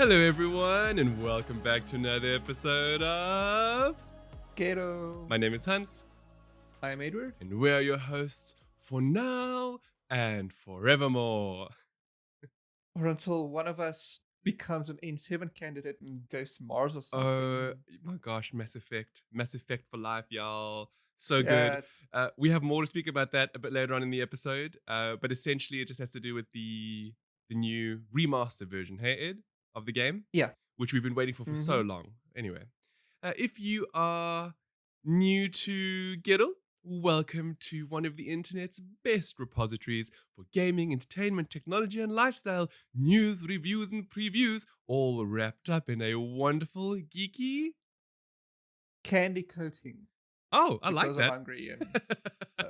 Hello, everyone, and welcome back to another episode of Gato. My name is Hans, I'm Edward. and we're your hosts for now and forevermore. Or until one of us becomes an N7 candidate and goes to Mars or something. Oh my gosh, Mass Effect for life, y'all. So Yeah, good. it's- We have more to speak about that a bit later on in the episode, but essentially it just has to do with the new remaster version, hey Ed, of the game? Yeah. Which we've been waiting for so long. Anyway, if you are new to Gettle, welcome to one of the internet's best repositories for gaming, entertainment, technology, and lifestyle, news, reviews, and previews, all wrapped up in a wonderful, geeky... Candy coating. Oh, I like Because that. I'm hungry and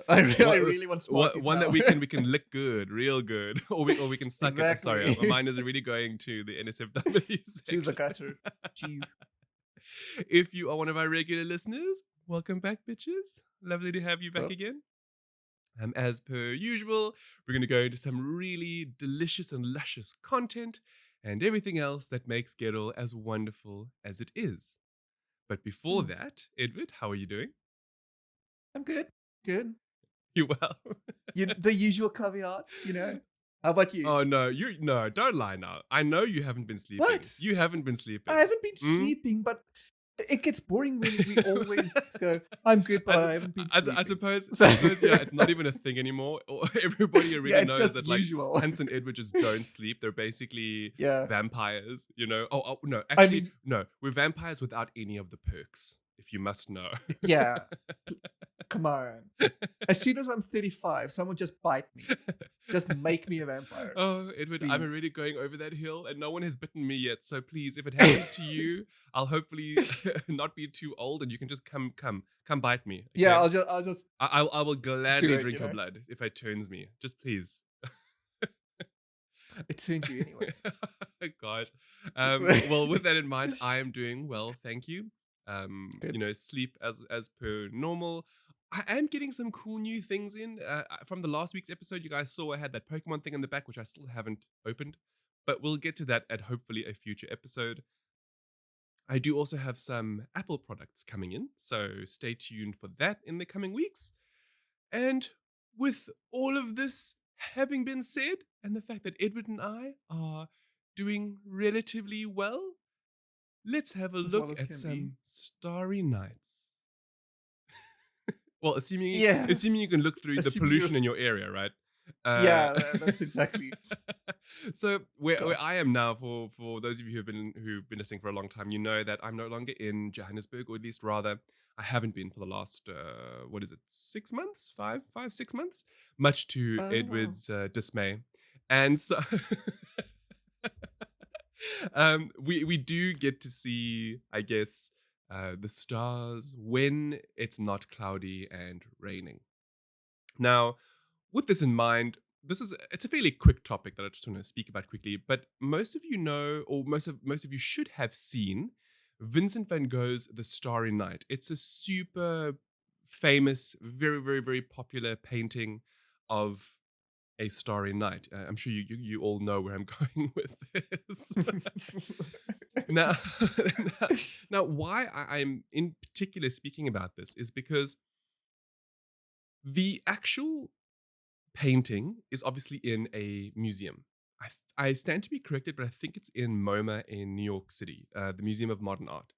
I really want Smarties one now. that we can lick good, real good, or we can suck it. Sorry, Exactly. mine is really going to the NSFW to section. the gutter. Jeez. If you are one of our regular listeners, welcome back, bitches. Lovely to have you back Well. again. As per usual, we're going to go into some really delicious and luscious content and everything else that makes Gettle as wonderful as it is. But before that, Edward, how are you doing? I'm good. Good. You well? The usual caveats, you know. How about you? Oh no, don't lie now. I know you haven't been sleeping. What? You haven't been sleeping. I haven't been sleeping, but it gets boring when we always go, I'm good, but I haven't been sleeping. I suppose, yeah, it's not even a thing anymore. Everybody already knows that, like, usual. Hans and Edward just don't sleep. They're basically vampires, you know? Oh, no, actually, no. We're vampires without any of the perks, if you must know. Yeah. Come on. As soon as I'm 35, someone just bite me. Just make me a vampire. Oh, Edward, Please. I'm already going over that hill and no one has bitten me yet. So please, if it happens to you, I'll hopefully not be too old and you can just come bite me. Okay? Yeah, I'll just I will gladly drink your know? blood if it turns me. Just please. It turns you anyway. God. Well, with that in mind, I am doing well, thank you. Good. You know, sleep as per normal. I am getting some cool new things in. From the last week's episode, you guys saw I had that Pokemon thing in the back, which I still haven't opened. But we'll get to that at hopefully a future episode. I do also have some Apple products coming in, so stay tuned for that in the coming weeks. And with all of this having been said, and the fact that Edward and I are doing relatively well, let's have a look at some Starry Nights. Well, assuming you can look through the pollution in your area, right? Yeah, that's exactly. So where I am now, for those of you who've been listening for a long time, you know that I'm no longer in Johannesburg, or at least rather, I haven't been for the last 6 months, 6 months, much to Edward's dismay, and so we do get to see, I guess, the stars when it's not cloudy and raining. Now, with this in mind, it's a fairly quick topic that I just want to speak about quickly, but most of you know, or most of you should have seen Vincent van Gogh's The Starry Night. It's a super famous, very, very, very popular painting of a starry night. I'm sure you all know where I'm going with this. Now, why I'm in particular speaking about this is because the actual painting is obviously in a museum. I stand to be corrected, but I think it's in MoMA in New York City, the Museum of Modern Art.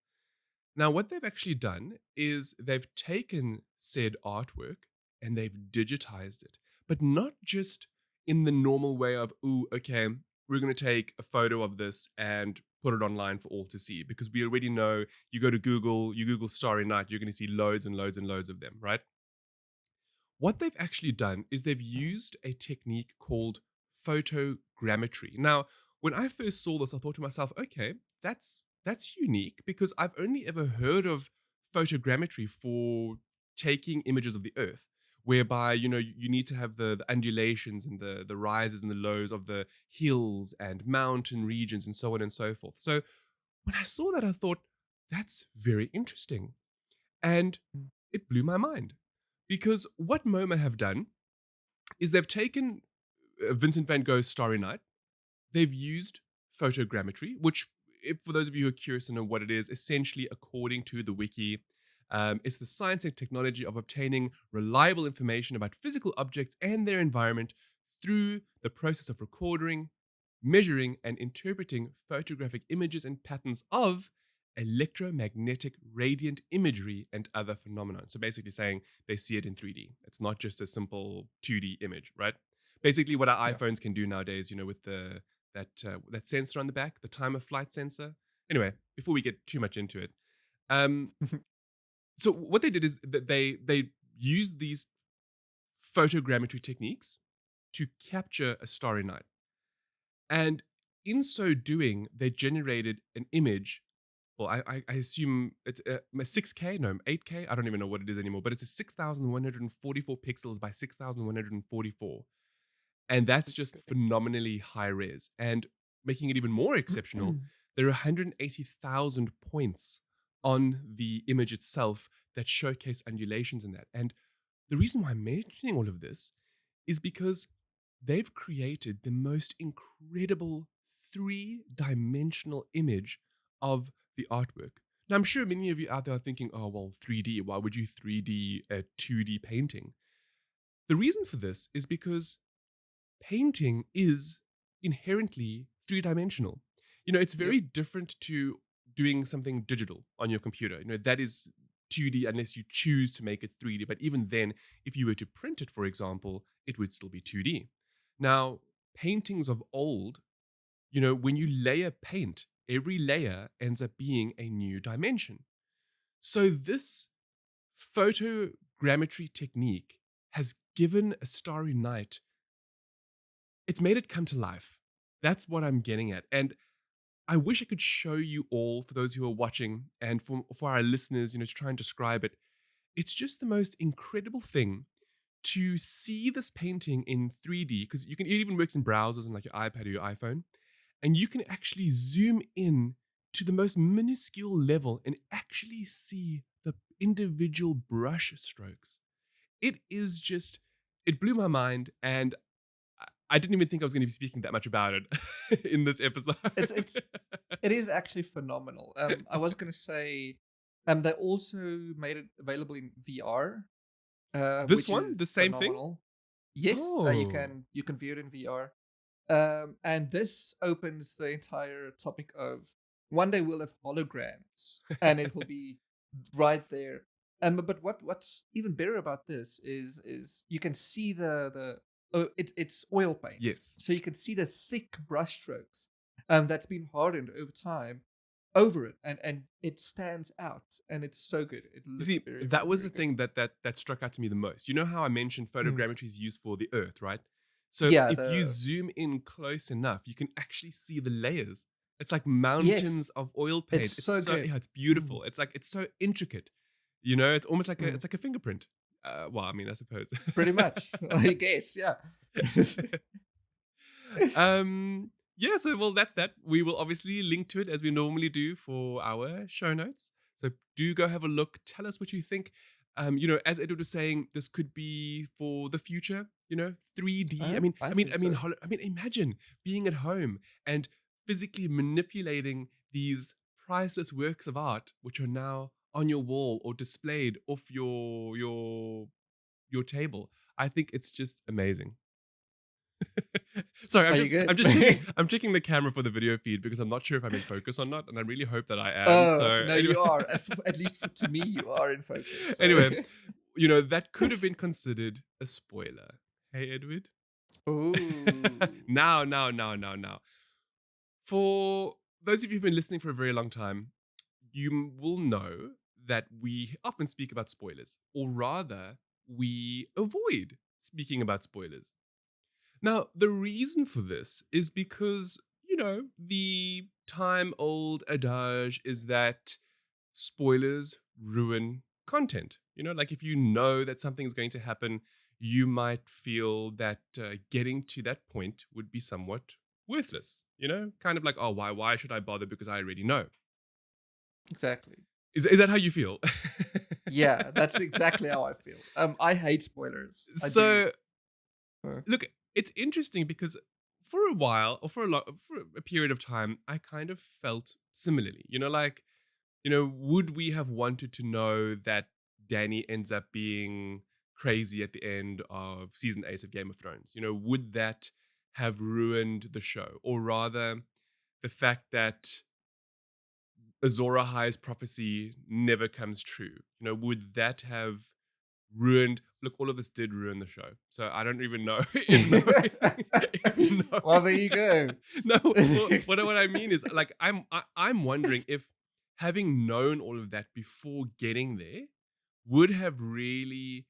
Now, what they've actually done is they've taken said artwork and they've digitized it, but not just in the normal way of, ooh, okay, we're going to take a photo of this and put it online for all to see, because we already know, you go to Google, you Google Starry Night, you're going to see loads and loads and loads of them, right? What they've actually done is they've used a technique called photogrammetry. Now, when I first saw this, I thought to myself, okay, that's unique, because I've only ever heard of photogrammetry for taking images of the earth, whereby, you know, you need to have the undulations and the rises and the lows of the hills and mountain regions and so on and so forth. So when I saw that, I thought, that's very interesting. And it blew my mind. Because what MoMA have done is they've taken Vincent van Gogh's Starry Night, they've used photogrammetry, which for those of you who are curious to know what it is, essentially, according to the wiki, it's the science and technology of obtaining reliable information about physical objects and their environment through the process of recording, measuring, and interpreting photographic images and patterns of electromagnetic radiant imagery and other phenomena. So basically saying they see it in 3D. It's not just a simple 2D image, right? Basically what our Yeah. iPhones can do nowadays, with that sensor on the back, the time of flight sensor. Anyway, before we get too much into it, um, so what they did is that they used these photogrammetry techniques to capture a starry night. And in so doing, they generated an image. Well, I assume it's a 6K, no, 8K. I don't even know what it is anymore, but it's a 6,144 pixels by 6,144. And that's just phenomenally high res. And making it even more exceptional, there are 180,000 points on the image itself that showcase undulations in that. And the reason why I'm mentioning all of this is because they've created the most incredible 3-dimensional image of the artwork. Now, I'm sure many of you out there are thinking, oh, well, 3D, why would you 3D a 2D painting? The reason for this is because painting is inherently 3-dimensional. It's very different to doing something digital on your computer. That is 2D unless you choose to make it 3D. But even then, if you were to print it, for example, it would still be 2D. Now, paintings of old, when you layer paint, every layer ends up being a new dimension. So this photogrammetry technique has given a starry night, it's made it come to life. That's what I'm getting at. And I wish I could show you all, for those who are watching, and for our listeners, to try and describe it. It's just the most incredible thing to see this painting in 3D, because it even works in browsers and like your iPad or your iPhone. And you can actually zoom in to the most minuscule level and actually see the individual brush strokes. It blew my mind, and I didn't even think I was going to be speaking that much about it in this episode. It is actually phenomenal. I was going to say, they also made it available in VR. This Which one, is the same phenomenal. thing. Yes, Oh. you can view it in VR. And this opens the entire topic of one day we'll have holograms, and it will be right there. But what's even better about this is you can see it's oil paint. Yes. So you can see the thick brush strokes that's been hardened over time over it, and it stands out, and it's so good. It looks very, that was very the thing that struck out to me the most. You know how I mentioned photogrammetry is used for the Earth, right? So Yeah, if you zoom in close enough, you can actually see the layers. It's like mountains of oil paint. It's so good. Yeah, it's beautiful. It's so intricate. It's almost like it's like a fingerprint. Well, I mean, I suppose. Pretty much, I guess, yeah. Yeah, so well, that's that. We will obviously link to it as we normally do for our show notes. So do go have a look. Tell us what you think. As Edward was saying, this could be for the future. 3D. I mean, imagine being at home and physically manipulating these priceless works of art, which are now on your wall or displayed off your table. I think it's just amazing. Sorry, I'm checking the camera for the video feed because I'm not sure if I'm in focus or not, and I really hope that I am. No, you are. At least to me, you are in focus. So. Anyway, that could have been considered a spoiler. Hey, Edward. Ooh. Now. For those of you who've been listening for a very long time, you will know that we often speak about spoilers, or rather, we avoid speaking about spoilers. Now, the reason for this is because, the time-old adage is that spoilers ruin content. Like if you know that something's going to happen, you might feel that getting to that point would be somewhat worthless. Kind of like, oh, why should I bother because I already know. Exactly. Is that how you feel? Yeah, that's exactly how I feel. I hate spoilers. Look, it's interesting because for a while, or for a period of time, I kind of felt similarly. Would we have wanted to know that Danny ends up being crazy at the end of season 8 of Game of Thrones? Would that have ruined the show? Or rather, the fact that Azor Ahai's prophecy never comes true. Would that have ruined? Look, all of this did ruin the show. So I don't even know if knowing. Well, there you go. No, what I mean is, like, I'm wondering if having known all of that before getting there would have really,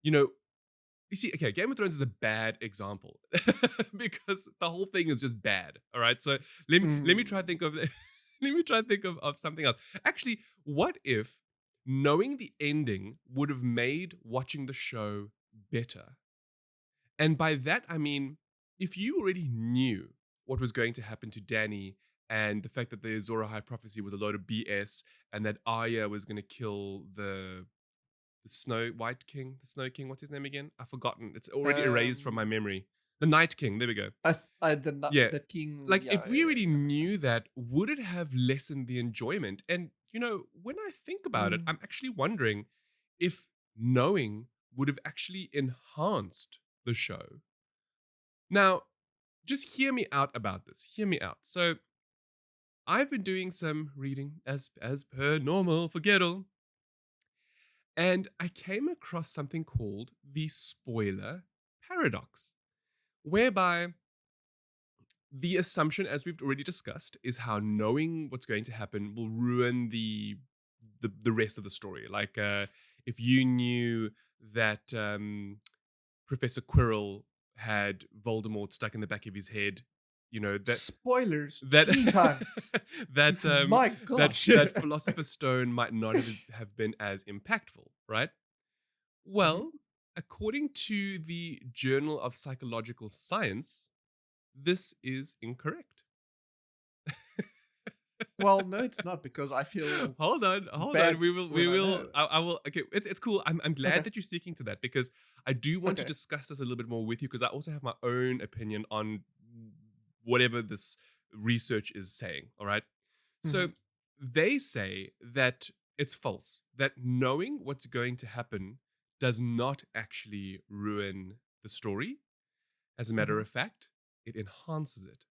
you know, you see, okay, Game of Thrones is a bad example because the whole thing is just bad. All right, so let me try to think of of something else. Actually, what if knowing the ending would have made watching the show better? And by that I mean, if you already knew what was going to happen to Danny and the fact that the Azor Ahai prophecy was a load of BS and that Arya was going to kill the Snow King. What's his name again? I've forgotten. It's already erased from my memory. The Night King. There we go. Yeah. The king. Like, Yeah, if we already knew that, would it have lessened the enjoyment? And, when I think about it, I'm actually wondering if knowing would have actually enhanced the show. Now, just hear me out about this. Hear me out. So, I've been doing some reading as per normal for Gettle. And I came across something called the spoiler paradox, whereby the assumption, as we've already discussed, is how knowing what's going to happen will ruin the rest of the story. Like, if you knew that Professor Quirrell had Voldemort stuck in the back of his head, that spoilers. that Jesus. that My gosh. that Philosopher's Stone might not have been as impactful, right? Well, according to the Journal of Psychological Science, this is incorrect. Well, no, it's not, because I feel. Hold on. bad We will. when I know. I will. Okay, it's cool. I'm glad Okay. that you're sticking to that, because I do want to Okay. discuss this a little bit more with you, because I also have my own opinion on whatever this research is saying. All right. So they say that it's false, that knowing what's going to happen does not actually ruin the story. As a matter of fact, it enhances it.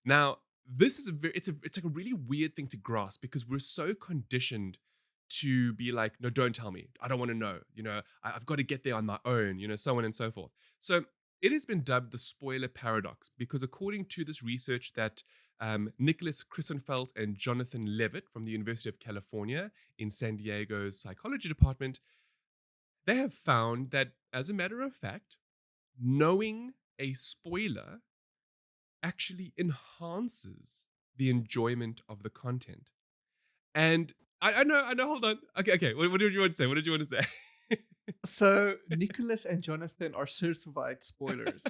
Now, this is it's like a really weird thing to grasp, because we're so conditioned to be like, no, don't tell me. I don't want to know. I've got to get there on my own, so on and so forth. So it has been dubbed the spoiler paradox, because according to this research that Nicholas Christenfeld and Jonathan Levitt from the University of California in San Diego's psychology department, they have found that, as a matter of fact, knowing a spoiler actually enhances the enjoyment of the content. And I know. Hold on. Okay. What did you want to say? What did you want to say? So Nicholas and Jonathan are certified spoilers.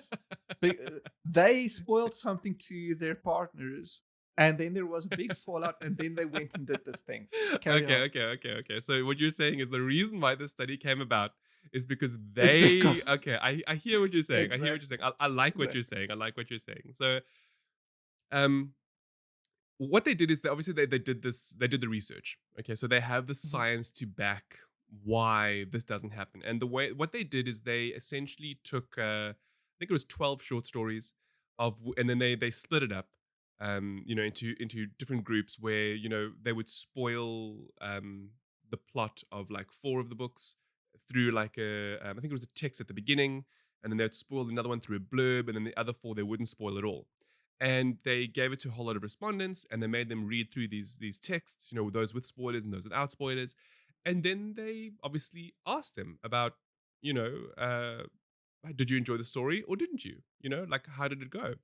They spoiled something to their partners, and then there was a big fallout, and then they went and did this thing. Carry on. Okay. So what you're saying is the reason why this study came about is because okay, I hear what you're saying. Exactly. I hear what you're saying. I like what you're saying. I like what you're saying. So, what they did is obviously they did this. They did the research. Okay, so they have the science to back why this doesn't happen. And what they did is they essentially took, I think it was 12 short stories and then they split it up, into different groups where they would spoil the plot of like 4 of the books through like I think it was a text at the beginning, and then they'd spoil another one through a blurb, and then the other 4 they wouldn't spoil at all. And they gave it to a whole lot of respondents, and they made them read through these texts, those with spoilers and those without spoilers. And then they obviously asked them about, did you enjoy the story or didn't you? Like, how did it go?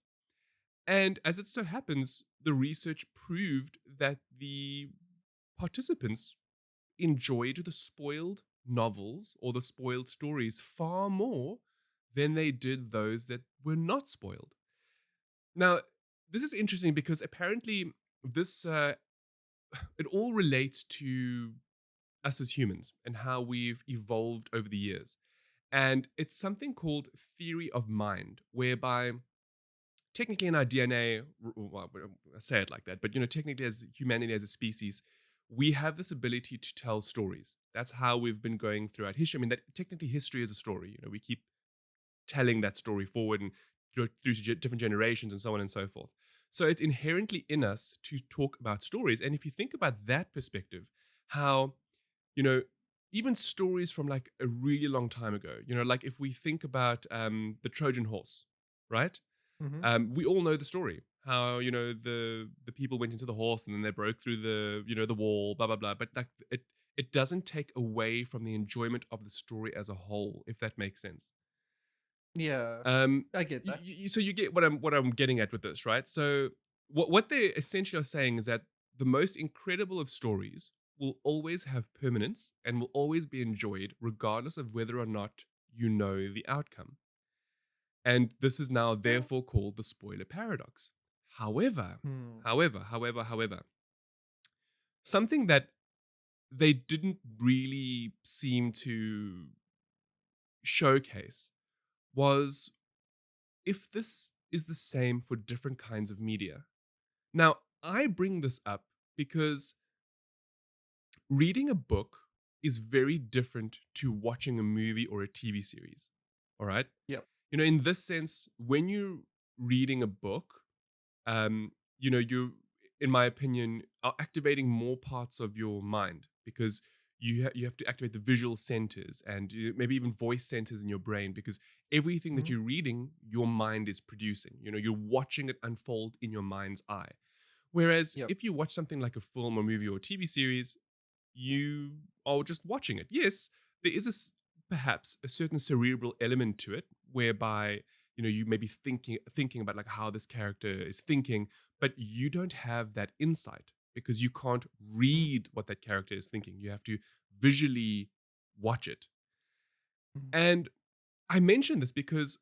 And as it so happens, the research proved that the participants enjoyed the spoiled novels or the spoiled stories far more than they did those that were not spoiled. Now, this is interesting because apparently this it all relates to us as humans and how we've evolved over the years. And it's something called theory of mind, whereby technically in our DNA, well, I say it like that, but technically as humanity as a species, we have this ability to tell stories. That's how we've been going throughout history. I mean, that technically history is a story. We keep telling that story forward and through to different generations and so on and so forth. So it's inherently in us to talk about stories. And if you think about that perspective, how, you know, even stories from like a really long time ago, like if we think about the Trojan Horse, right? Hmm. We all know the story. How the people went into the horse and then they broke through the wall, blah blah blah. But like it doesn't take away from the enjoyment of the story as a whole, if that makes sense. Yeah, Um, I get that. so you get what I'm getting at with this, right? So what they essentially are saying is that the most incredible of stories will always have permanence and will always be enjoyed, regardless of whether or not you know the outcome. And this is now Yeah. therefore called the spoiler paradox. However, Hmm. however, something that they didn't really seem to showcase was if this is the same for different kinds of media. Now, I bring this up because reading a book is very different to watching a movie or a TV series. All right? Yep. In this sense, when you're reading a book, um, you, in my opinion, are activating more parts of your mind because you have to activate the visual centers and maybe even voice centers in your brain because everything that Hmm. you're reading, your mind is producing. You're watching it unfold in your mind's eye. Whereas Yep. if you watch something like a film or movie or TV series, you are just watching it. Yes, there is perhaps a certain cerebral element to it whereby you may be thinking about like how this character is thinking, but you don't have that insight because you can't Hmm. read what that character is thinking. You have to visually watch it. Hmm. And I mention this because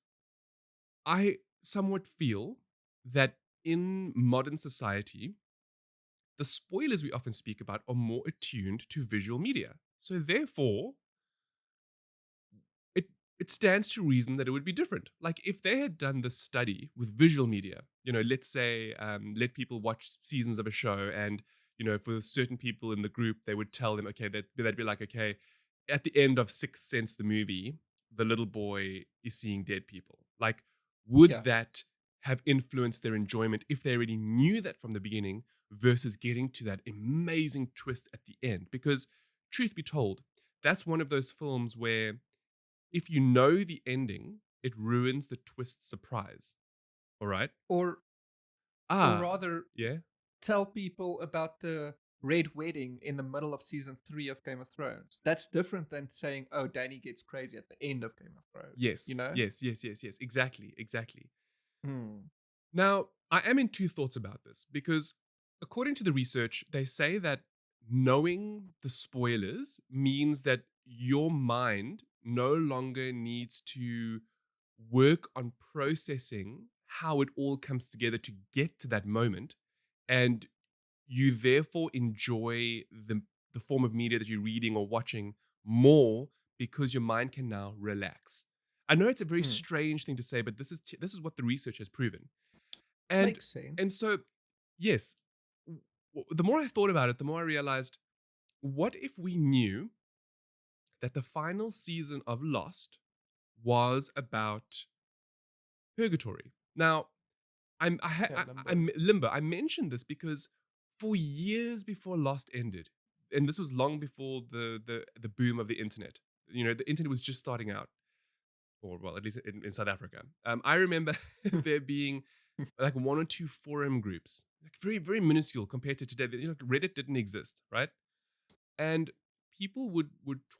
I somewhat feel that in modern society, the spoilers we often speak about are more attuned to visual media. So therefore, it it stands to reason that it would be different. Like if they had done this study with visual media, let's say let people watch seasons of a show, and for certain people in the group, they would tell them, okay, they'd be like, okay, at the end of Sixth Sense, the movie, the little boy is seeing dead people. Like, would Yeah. that have influenced their enjoyment if they already knew that from the beginning versus getting to that amazing twist at the end? Because truth be told, that's one of those films where if you know the ending, it ruins the twist surprise. All right? Or or Ah, rather, yeah. tell people about the Red Wedding in the middle of season 3 of Game of Thrones. That's different than saying, "Oh, Danny gets crazy at the end of Game of Thrones." You Yes, know? yes, yes, yes, yes. Exactly, exactly. Hmm. Now, I am in two thoughts about this because according to the research, they say that knowing the spoilers means that your mind no longer needs to work on processing how it all comes together to get to that moment. And you therefore enjoy the form of media that you're reading or watching more because your mind can now relax. I know it's a very Hmm. strange thing to say, but this is what the research has proven. And Makes sense. and so yes, the more I thought about it, the more I realized, what if we knew that the final season of Lost was about purgatory? Now, Yeah, limbo. I'm limbo. I mentioned this because for years before Lost ended, and this was long before the boom of the internet. The internet was just starting out, or well, at least in South Africa. I remember there being like one or two forum groups, like very very minuscule compared to today. Reddit didn't exist, right? And people would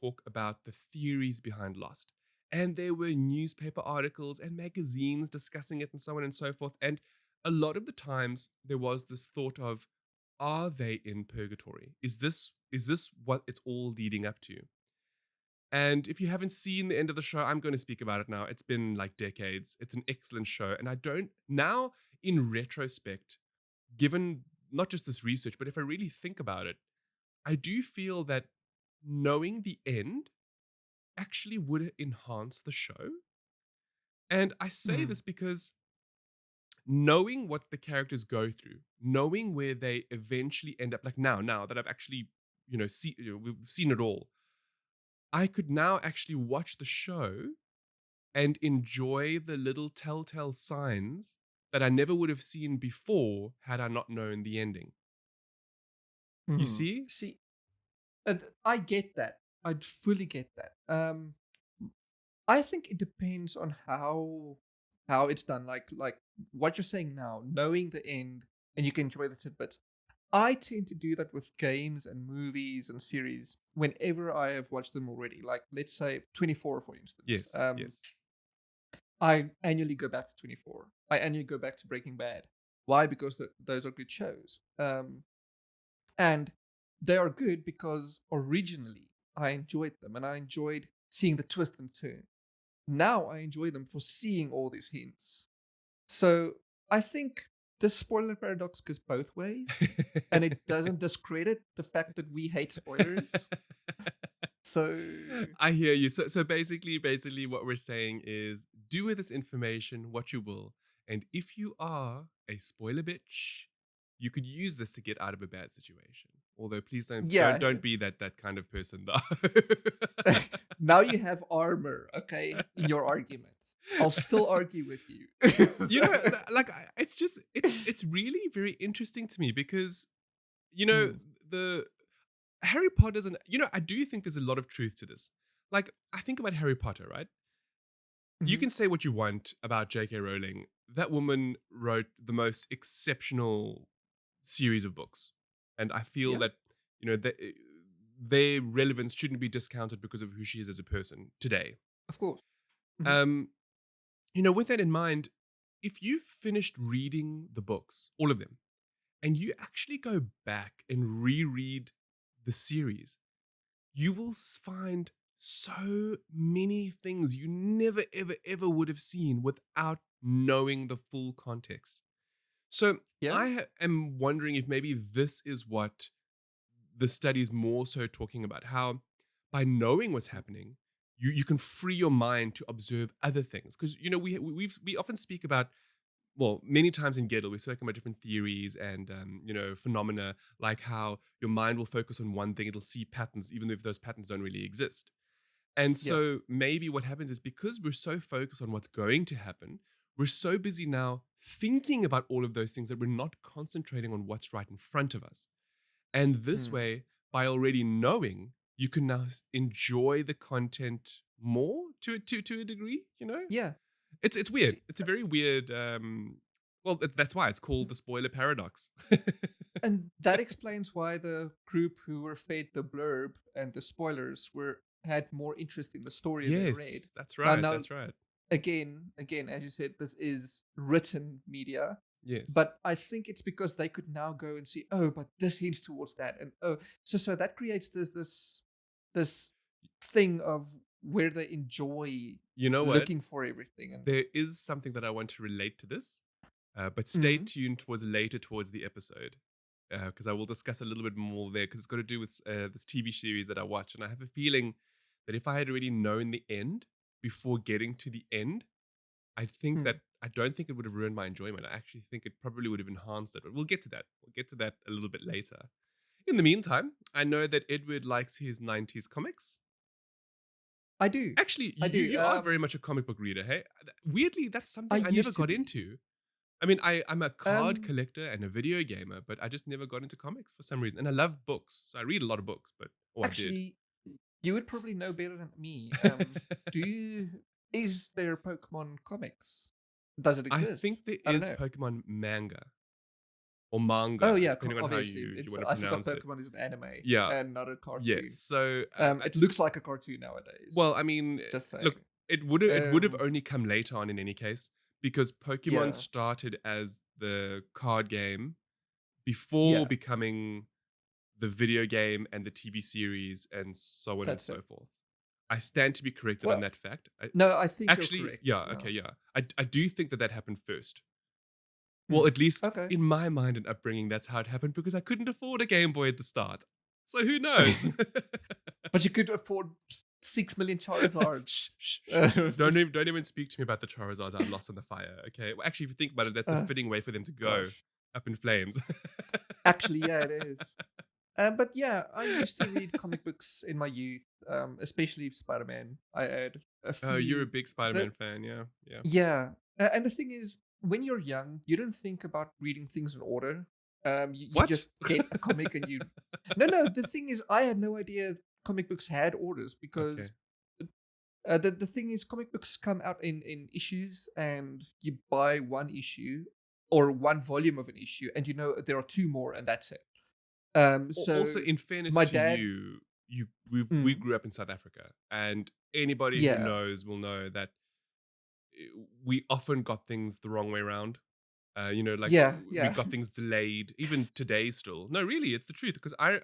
talk about the theories behind Lost. And there were newspaper articles and magazines discussing it and so on and so forth. And a lot of the times there was this thought of, are they in purgatory? Is this what it's all leading up to? And if you haven't seen the end of the show, I'm going to speak about it now. It's been like decades. It's an excellent show. And I don't, now in retrospect, given not just this research, but if I really think about it, I do feel that knowing the end actually would enhance the show. And I say Hmm. this because knowing what the characters go through, knowing where they eventually end up, like now that I've actually, we've seen it all, I could now actually watch the show and enjoy the little telltale signs that I never would have seen before had I not known the ending. You see? See, I get that. I'd fully get that. I think it depends on how it's done. Like what you're saying now, knowing the end and you can enjoy the tidbits. I tend to do that with games and movies and series whenever I have watched them already. Like let's say 24, for instance. Yes, yes. I annually go back to 24. I annually go back to Breaking Bad. Why? Because those are good shows. And they are good because originally I enjoyed them and I enjoyed seeing the twist and turn. Now I enjoy them for seeing all these hints. So I think this spoiler paradox goes both ways, and it doesn't discredit the fact that we hate spoilers. So I hear you. So basically what we're saying is do with this information what you will. And if you are a spoiler bitch, you could use this to get out of a bad situation. Although please don't yeah, don't be that kind of person though. now you have armor, okay, in your arguments. I'll still argue with you. You know, like it's really very interesting to me because the Harry Potter's and I do think there's a lot of truth to this. Like I think about Harry Potter, right? You Mhm. can say what you want about J.K. Rowling. That woman wrote the most exceptional series of books, and I feel Yeah, that their relevance shouldn't be discounted because of who she is as a person today. of course. Mhm. Um, with that in mind, if you've finished reading the books, all of them, and you actually go back and reread the series, you will find so many things you never, ever, ever would have seen without knowing the full context. So Yeah. I am wondering if maybe this is what the study is more so talking about, how by knowing what's happening, you can free your mind to observe other things. Because, we often speak about, well, many times in Gödel, we've spoken about different theories and, phenomena, like how your mind will focus on one thing, it'll see patterns, even if those patterns don't really exist. And Yeah. so maybe what happens is because we're so focused on what's going to happen, we're so busy now thinking about all of those things that we're not concentrating on what's right in front of us. And this Mm. way, by already knowing, you can now enjoy the content more to a degree, Yeah. It's weird. See, It's a very weird. Well, that's why it's called the spoiler paradox. and that explains why the group who were fed the blurb and the spoilers were had more interest in the story they read. Yes, that's Now, right. now That's right. again, as you said, this is written media, Yes. but I think it's because they could now go and see, oh, but this hints towards that, and oh, so that creates this thing of where they enjoy You know what? looking for everything, and There is something that I want to relate to this, but stay Mhm. tuned towards the episode because I will discuss a little bit more there because it's got to do with this TV series that I watch, and I have a feeling that if I had already known the end before getting to the end, Hmm. I don't think it would have ruined my enjoyment. I actually think it probably would have enhanced it. But we'll get to that. We'll get to that a little bit later. In the meantime, I know that Edward likes his 90s comics. I do, Actually, I do. you are very much a comic book reader, hey? Weirdly, that's I something I never used to got be. into. I mean, I'm a card Um, collector and a video gamer, but I just never got into comics for some reason. And I love books, so I read a lot of books, I did. Actually, you would probably know better than me. Do you? Is there Pokemon comics? Does it I exist? think there I don't is know. Pokemon manga or Oh manga, yeah, depending on how obviously. you It's want to I forgot pronounce it. Pokemon is an anime Yeah, and not a yes. cartoon. So, It looks like a cartoon well, nowadays. I mean, Just look, saying. it would have Um, only come later on in any case because Pokemon yeah, started as the card game before yeah, becoming the video game and the TV series and so on and that's so it. forth. I stand to be corrected on Well, that fact. no, I think you're Actually, correct. yeah, okay, No. yeah. I do think that happened first. Well, Hmm. at least Okay. in my mind and upbringing, that's how it happened because I couldn't afford a Game Boy at the start. So who knows? But you could afford 6 million Charizards. Shh, shh, shh. Don't even speak to me about the Charizards I lost in the fire. Okay. Well, actually, if you think about it, that's a fitting way for them to go Gosh. up in flames. Actually, yeah, it is. But yeah, I used to read comic books in my youth, especially Spider-Man. I had a Oh, you're a few. big Spider-Man fan, yeah, yeah. Yeah, and the thing is, when you're young, you don't think about reading things in order. You What? just get a comic and you. No. The thing is, I had no idea comic books had orders Okay. because the thing is, comic books come out in issues, and you buy one issue or one volume of an issue, and you know there are two more, and that's it. Also, So in fairness my to dad, we mm, grew up in South Africa, and anybody who yeah, knows will know that we often got things the wrong way around. Like we yeah. got things delayed, even today still. No, really, it's the truth. Because I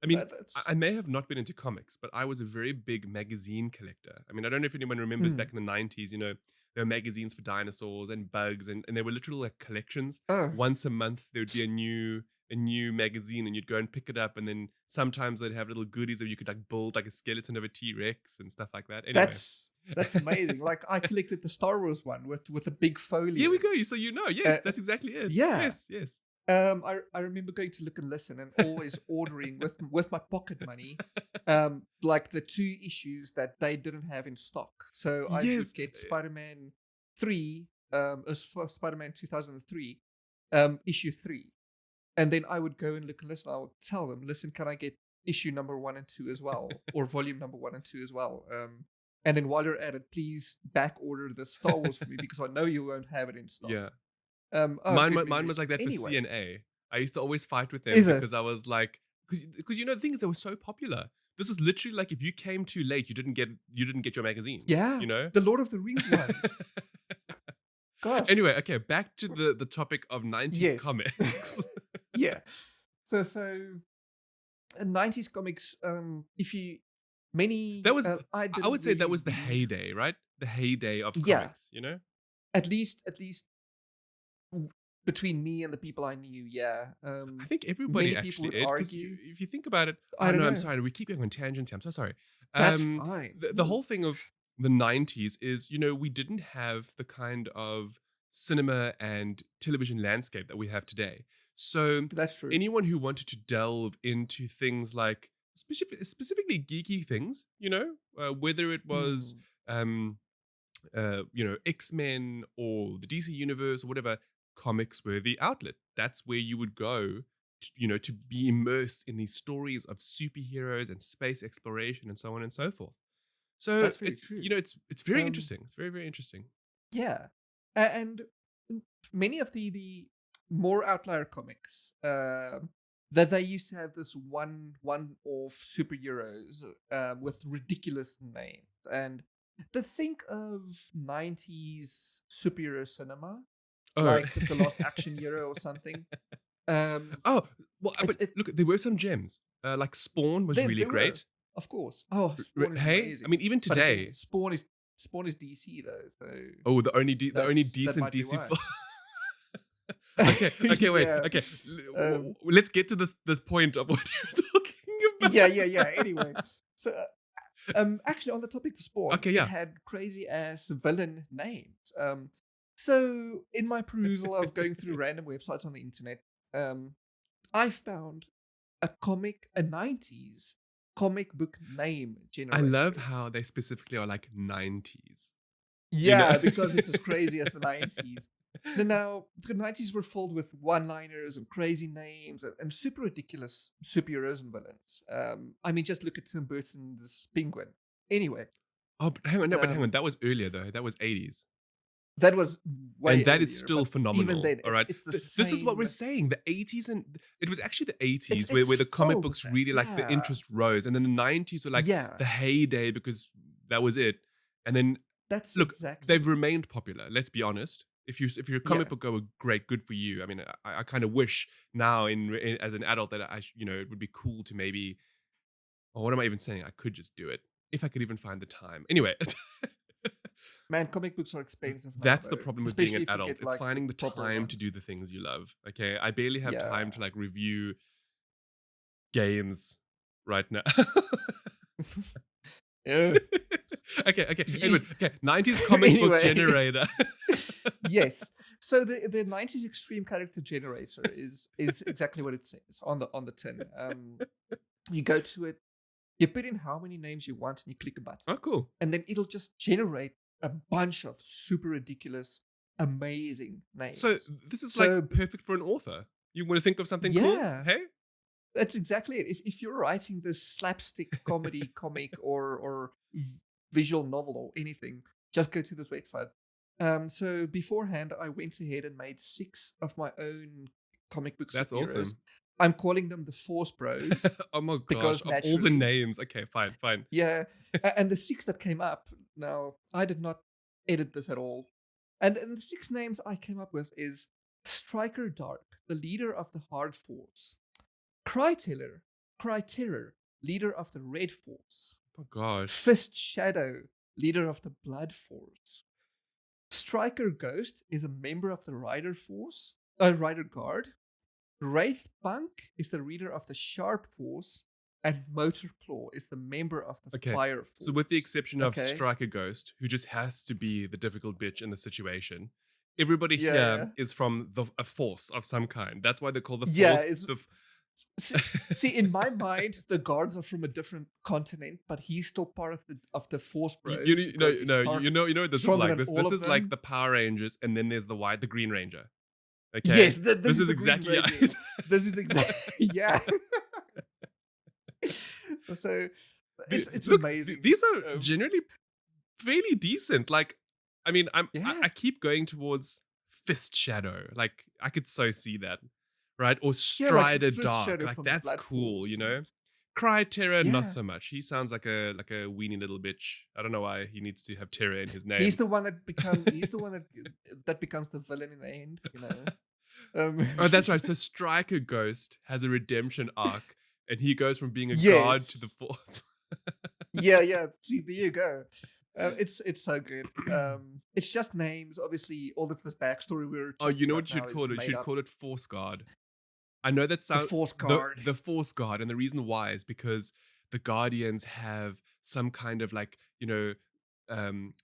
mean, That's I may have not been into comics, but I was a very big magazine collector. I mean, I don't know if anyone remembers mm. back in the 90s, there were magazines for dinosaurs and bugs, and they were literal like collections. Oh, Once a month, there would be a new magazine, and you'd go and pick it up, and then sometimes they'd have little goodies that you could like build like a skeleton of a T-Rex and stuff like that. Anyway. that's amazing. Like I collected the Star Wars one with a big Here we go. foliage. So Uh, yes, that's exactly it. yeah. Yes. I remember going to Look and Listen and always ordering with my pocket money, like the 2 issues that they didn't have in stock. So I would Yes. get Spider-Man 3, Spider-Man 2003, issue 3, and then I would go and Look and Listen. I would tell them, listen, can I get issue number 1 and 2 as well, or volume number 1 and 2 as well? And then while you're at it, please back order the Star Wars for me because I know you won't have it in stock. Yeah. Good Mine was memories. like that for Anyway, CNA. I used to always fight with them is because it? I was like, because the thing is they were so popular. This was literally like if you came too late, you didn't get your magazine. Yeah, You know. the Lord of the Rings ones. Gosh. Anyway, okay, back to the topic of 90s Yes. comics. Yeah. So 90s comics. If you many, That was I I didn't would say that really was the read. heyday, right? The heyday of Yeah, comics, you know? at least between me and the people I knew. Yeah. I think everybody Many people actually would did because argue. if you think about it, I oh don't no, I'm know. sorry, we keep going on tangents here. I'm so sorry. That's fine. The whole thing of the 90s is, we didn't have the kind of cinema and television landscape that we have today. So That's true. anyone who wanted to delve into things like specifically geeky things, whether it was Mm, X-Men or the DC universe or whatever, comics were the outlet. That's where you would go to be immersed in these stories of superheroes and space exploration and so on and so forth. So that's very true. it's very Um, interesting. It's very, very interesting. Yeah, and many of the more outlier comics that they used to have this one-off superheroes with ridiculous names, and to think of 90s superhero cinema Oh. like the Lost Action Hero or something. Um, Oh, well, but it look, there were some gems. Like Spawn was really there were, great. of course. Oh, Spawn is Hey, I amazing, mean, even but again, today. Spawn is DC though, so Oh, the only that decent might be DC why. film. Okay, wait. Yeah. Okay, Um, let's get to this point of what you're talking about. yeah. Anyway, so actually, on the topic of Spawn, Okay, it yeah. had crazy ass villain names. So in my perusal of going through random websites on the internet, I found a 90s comic book name I love generator. how they specifically are like 90s. Yeah, because it's as crazy as the 90s. Now, the 90s were filled with one-liners and crazy names and super ridiculous superheroes and villains. I mean, just look at Tim Burton's Penguin. Anyway, Oh, but hang on, no, but hang on. um, That was earlier though. That was 80s. that was way And that is earlier, still but even phenomenal. then, All right. it's the This is what we're same. saying. The 80s, and it was actually the 80s where, It's where the comic filled with books that. really like the Yeah, interest rose. And then the 90s were like yeah. the heyday because that was it. And then That's look, exactly they've it. remained popular. Let's be honest. If you're a comic Yeah, book goer, great, good for you. I mean, I kind of wish now as an adult that it would be cool to maybe. Or what am I even saying? I could just do it if I could even find the time. Anyway, man, comic books are expensive now, that's the though. problem with being Especially an if you adult. get It's like the finding the proper time to ones. do the things you love. Okay, I barely have time Yeah. to like review games right now. Yeah. Okay. Anyway, Ye- okay. 90s comic book Anyway. generator. Yes. So the 90s extreme character generator is exactly what it says on the tin. You go to it, you put in how many names you want, and you click a button, Oh, cool. and then it'll just generate a bunch of super ridiculous, amazing So names. this is So like perfect for an author. You want to think of something cool? yeah, Hey? that's exactly it. If you're writing this slapstick comedy comic or visual novel or anything, just go to this website. So beforehand, I went ahead and made 6 of my own comic book That's superheroes. awesome. I'm calling them the Force Bros Oh my gosh. because Of all the naturally, names. Okay, fine. yeah. And the 6 that came up, now I did not edit this at all. And the 6 names I came up with is Striker Dark, the leader of the Hard Force. Cryterror, leader of the Red Force. Oh gosh. Fist Shadow, leader of the Blood Force. Striker Ghost is a member of the Rider Guard. Wraith Punk is the leader of the Sharp Force. And Motor Claw is the member of the Okay. Fire Force. So with the exception of Okay. Striker Ghost, who just has to be the difficult bitch in the situation, everybody Yeah, here yeah. is from a force of some kind. That's why they call the Yeah, force. See, in my mind, the guards are from a different continent, but he's still part of the Force Bros. You know what this is stronger like. than all This of is like them. the Power Rangers, and then there's the Green Ranger. Okay. Yes, this This is the Green exactly Ranger. This is exactly yeah. so it's Look, amazing. these are generally fairly decent. Like, I mean, Yeah. I keep going towards Fist Shadow. Like, I could so see that, right? Or Strider Fist Dark. Shadow Like, from the that's Blood cool, Force. you know. Cry Terror, not Yeah. so much. He sounds like a weenie little bitch. I don't know why he needs to have terror in his name. He's the one that becomes the villain in the end, you know. Oh, that's right. So Striker Ghost has a redemption arc, and he goes from being a god to the Force. Yeah. See, there you go. It's so good. It's just names. Obviously, all of this backstory we were. Oh, you know what what you should call it? You should call it Force Guard. I know that sounds Force Guard. The Force Guard, and the reason why is because the Guardians have some kind of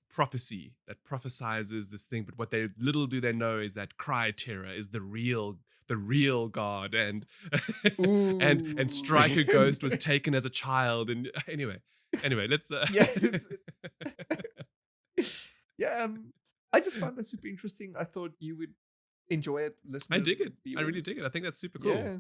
prophecy that prophesizes this thing, but what they little do they know is that Cry Terror is the real god, and and Striker Ghost was taken as a child, and anyway, let's yeah. I just found that super interesting. I thought you would enjoy it. Listen, I dig it. I really dig it. I think that's super cool. Yeah.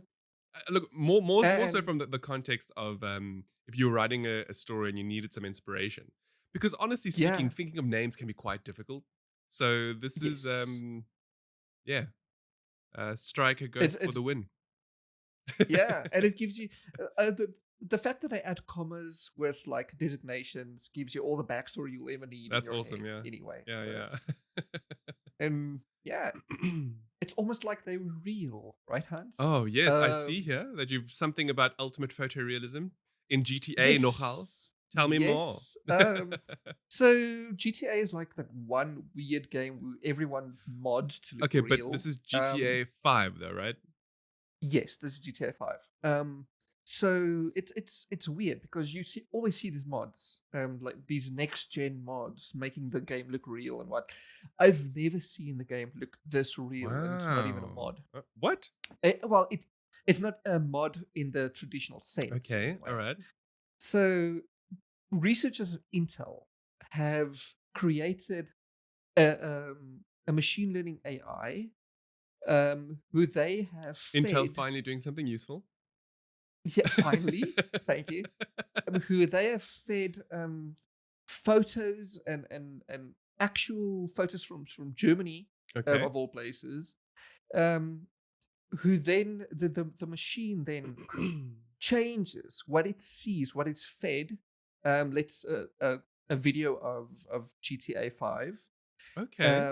Look, more so from the context of if you were writing a story and you needed some inspiration, because honestly speaking, thinking of names can be quite difficult. So this is Striker goes for the win. Yeah, and it gives you the fact that they add commas with like designations gives you all the backstory you'll ever need. That's awesome. Yeah. Anyway. Yeah. And yeah, it's almost like they were real, right, Hans? Oh yes, I see here that you've something about ultimate photorealism in GTA nogal. Tell me more. So GTA is like that one weird game where everyone mods to look real. Okay, but this is GTA 5 though, right? Yes, this is GTA 5. So it's weird because you always see these mods, like these next gen mods making the game look real and what. I've never seen the game look this real, and it's not even a mod. What? Well, it's not a mod in the traditional sense. Okay, anyway. all right. So researchers at Intel have created a machine learning AI, who they have Intel finally doing something useful. Yeah, finally. Thank you. Who they have fed photos and actual photos from Germany, of all places. Who then the machine then changes what it sees, what it's fed. Let's a video of GTA 5. Okay.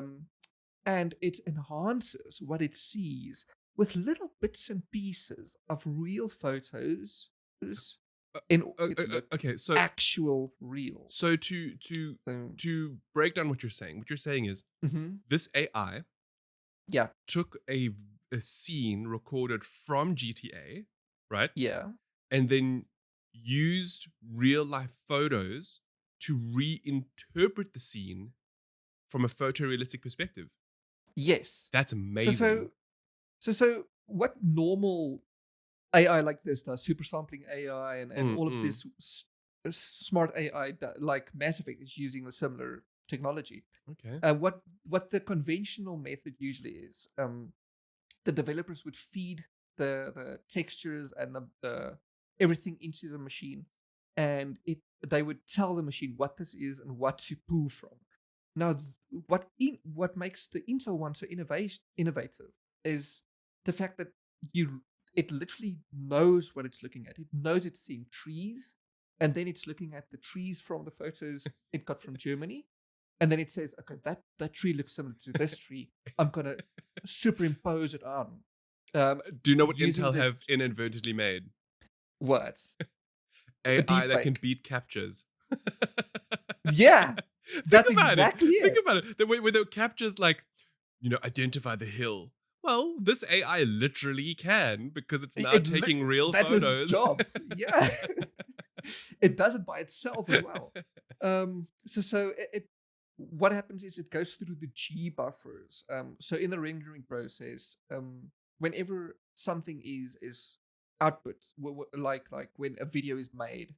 And it enhances what it sees with little bits and pieces of real photos okay, so actual real. So to break down what you're saying is this AI took a scene recorded from GTA, right? Yeah. And then used real life photos to reinterpret the scene from a photorealistic perspective. Yes. That's amazing. So what normal AI like this does, super sampling AI and all of this smart AI, like Mass Effect is using a similar technology. Okay. What the conventional method usually is, the developers would feed the textures and the everything into the machine, and they would tell the machine what this is and what to pull from. Now, what makes the Intel one so innovative is the fact that it literally knows what it's looking at. It knows it's seeing trees, and then it's looking at the trees from the photos it got from Germany, and then it says, okay, that tree looks similar to this tree. I'm gonna superimpose it on. Do you know what Using Intel have inadvertently made? What? A AI deep that can fake. beat captures. Yeah, that's Think about exactly it. Think it. about it. When the captures like, identify the hill. Well, this AI literally can because it's now taking real That's its photos. job. Yeah, it does it by itself as well. So what happens is it goes through the G buffers. So in the rendering process, whenever something is output, like when a video is made,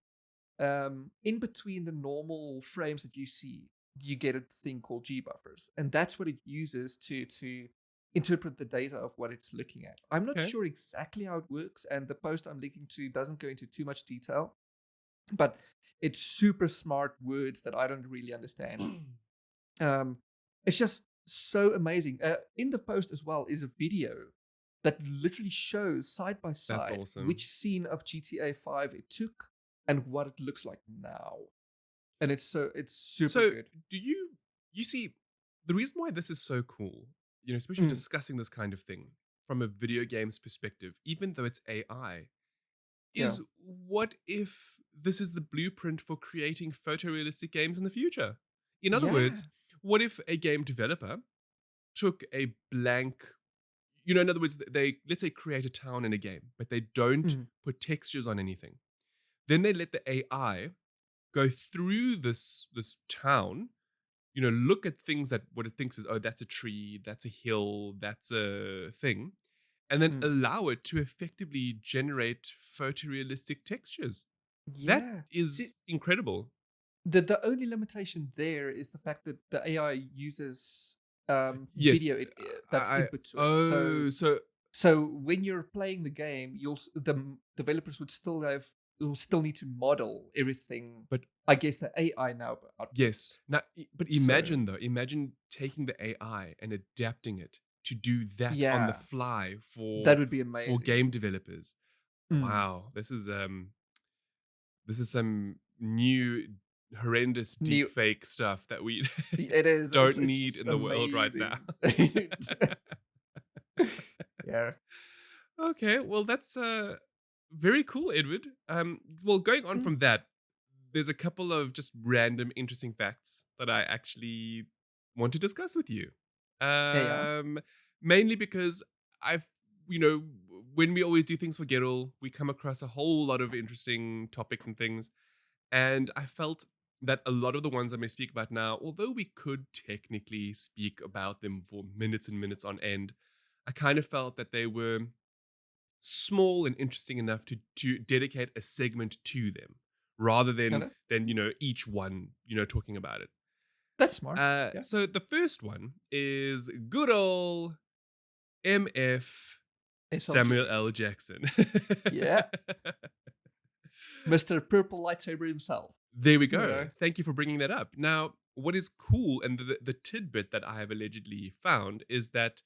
in between the normal frames that you see, you get a thing called G buffers, and that's what it uses to interpret the data of what it's looking at. I'm not Okay. sure exactly how it works, and the post I'm linking to doesn't go into too much detail, but it's super smart words that I don't really understand. It's just so amazing. In the post as well is a video that literally shows side by side awesome. which scene of GTA 5 it took and what it looks like now. And it's super good. Do you see the reason why this is so cool, especially discussing this kind of thing from a video game's perspective, even though it's AI, is what if this is the blueprint for creating photorealistic games in the future? In other words, what if a game developer took a blank, in other words, they, let's say, create a town in a game, but they don't put textures on anything. Then they let the AI go through this town, look at things that what it thinks is, oh, that's a tree, that's a hill, that's a thing, and then allow it to effectively generate photorealistic textures. That is incredible. The only limitation there is the fact that the AI uses Yes, video that's input to it. So when you're playing the game, the developers will still need to model everything. But I guess the AI now outputs. Yes. Now, but imagine imagine taking the AI and adapting it to do that on the fly that would be amazing for game developers. Wow, this is some new horrendous deep fake stuff that we don't need in the world right now. Yeah. Okay, well that's very cool, Edward. Well, going on from that, there's a couple of just random interesting facts that I actually want to discuss with you. Mainly because I've, when we always do things for Geralt, we come across a whole lot of interesting topics and things. And I felt that a lot of the ones I may speak about now, although we could technically speak about them for minutes and minutes on end, I kind of felt that they were small and interesting enough to dedicate a segment to them rather than each one talking about it. That's smart. So the first one is good old MF Samuel L. Jackson. Yeah. Mr. Purple Lightsaber himself. There we go. Thank you for bringing that up. Now, what is cool and the tidbit that I have allegedly found is that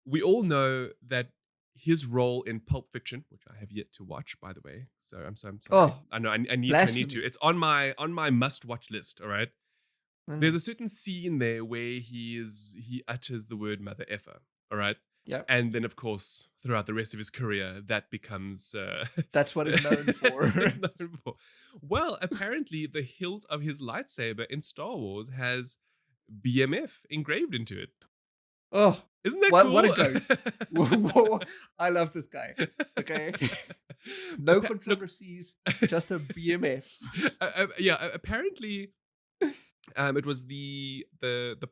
we all know that his role in Pulp Fiction, which I have yet to watch, by the way. So I'm sorry. I know I need to. It's on my must-watch list. All right. There's a certain scene there where he utters the word mother effer. All right. Yeah. And then, of course, throughout the rest of his career, that becomes that's what he's known for. Well, apparently, the hilt of his lightsaber in Star Wars has BMF engraved into it. Oh, Isn't that what a cool? ghost! I love this guy. Okay, no Look, controversies, just a BMF. yeah. Apparently, it was the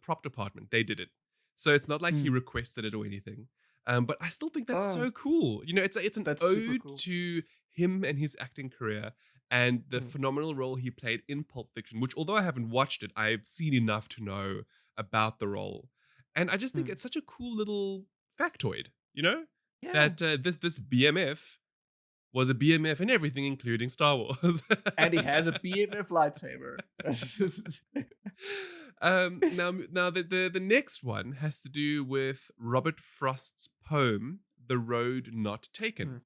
prop department. They did it, so it's not like he Hmm. requested it or anything. But I still think that's Oh, so cool. You know, it's an that's super ode cool. to him and his acting career and the Hmm. phenomenal role he played in Pulp Fiction. Which, although I haven't watched it, I've seen enough to know about the role, and I just think Hmm. it's such a cool little factoid. You know, Yeah, that this BMF was a BMF in everything, including Star Wars. and he has a BMF lightsaber. Now the next one has to do with Robert Frost's poem, "The Road Not Taken." Hmm.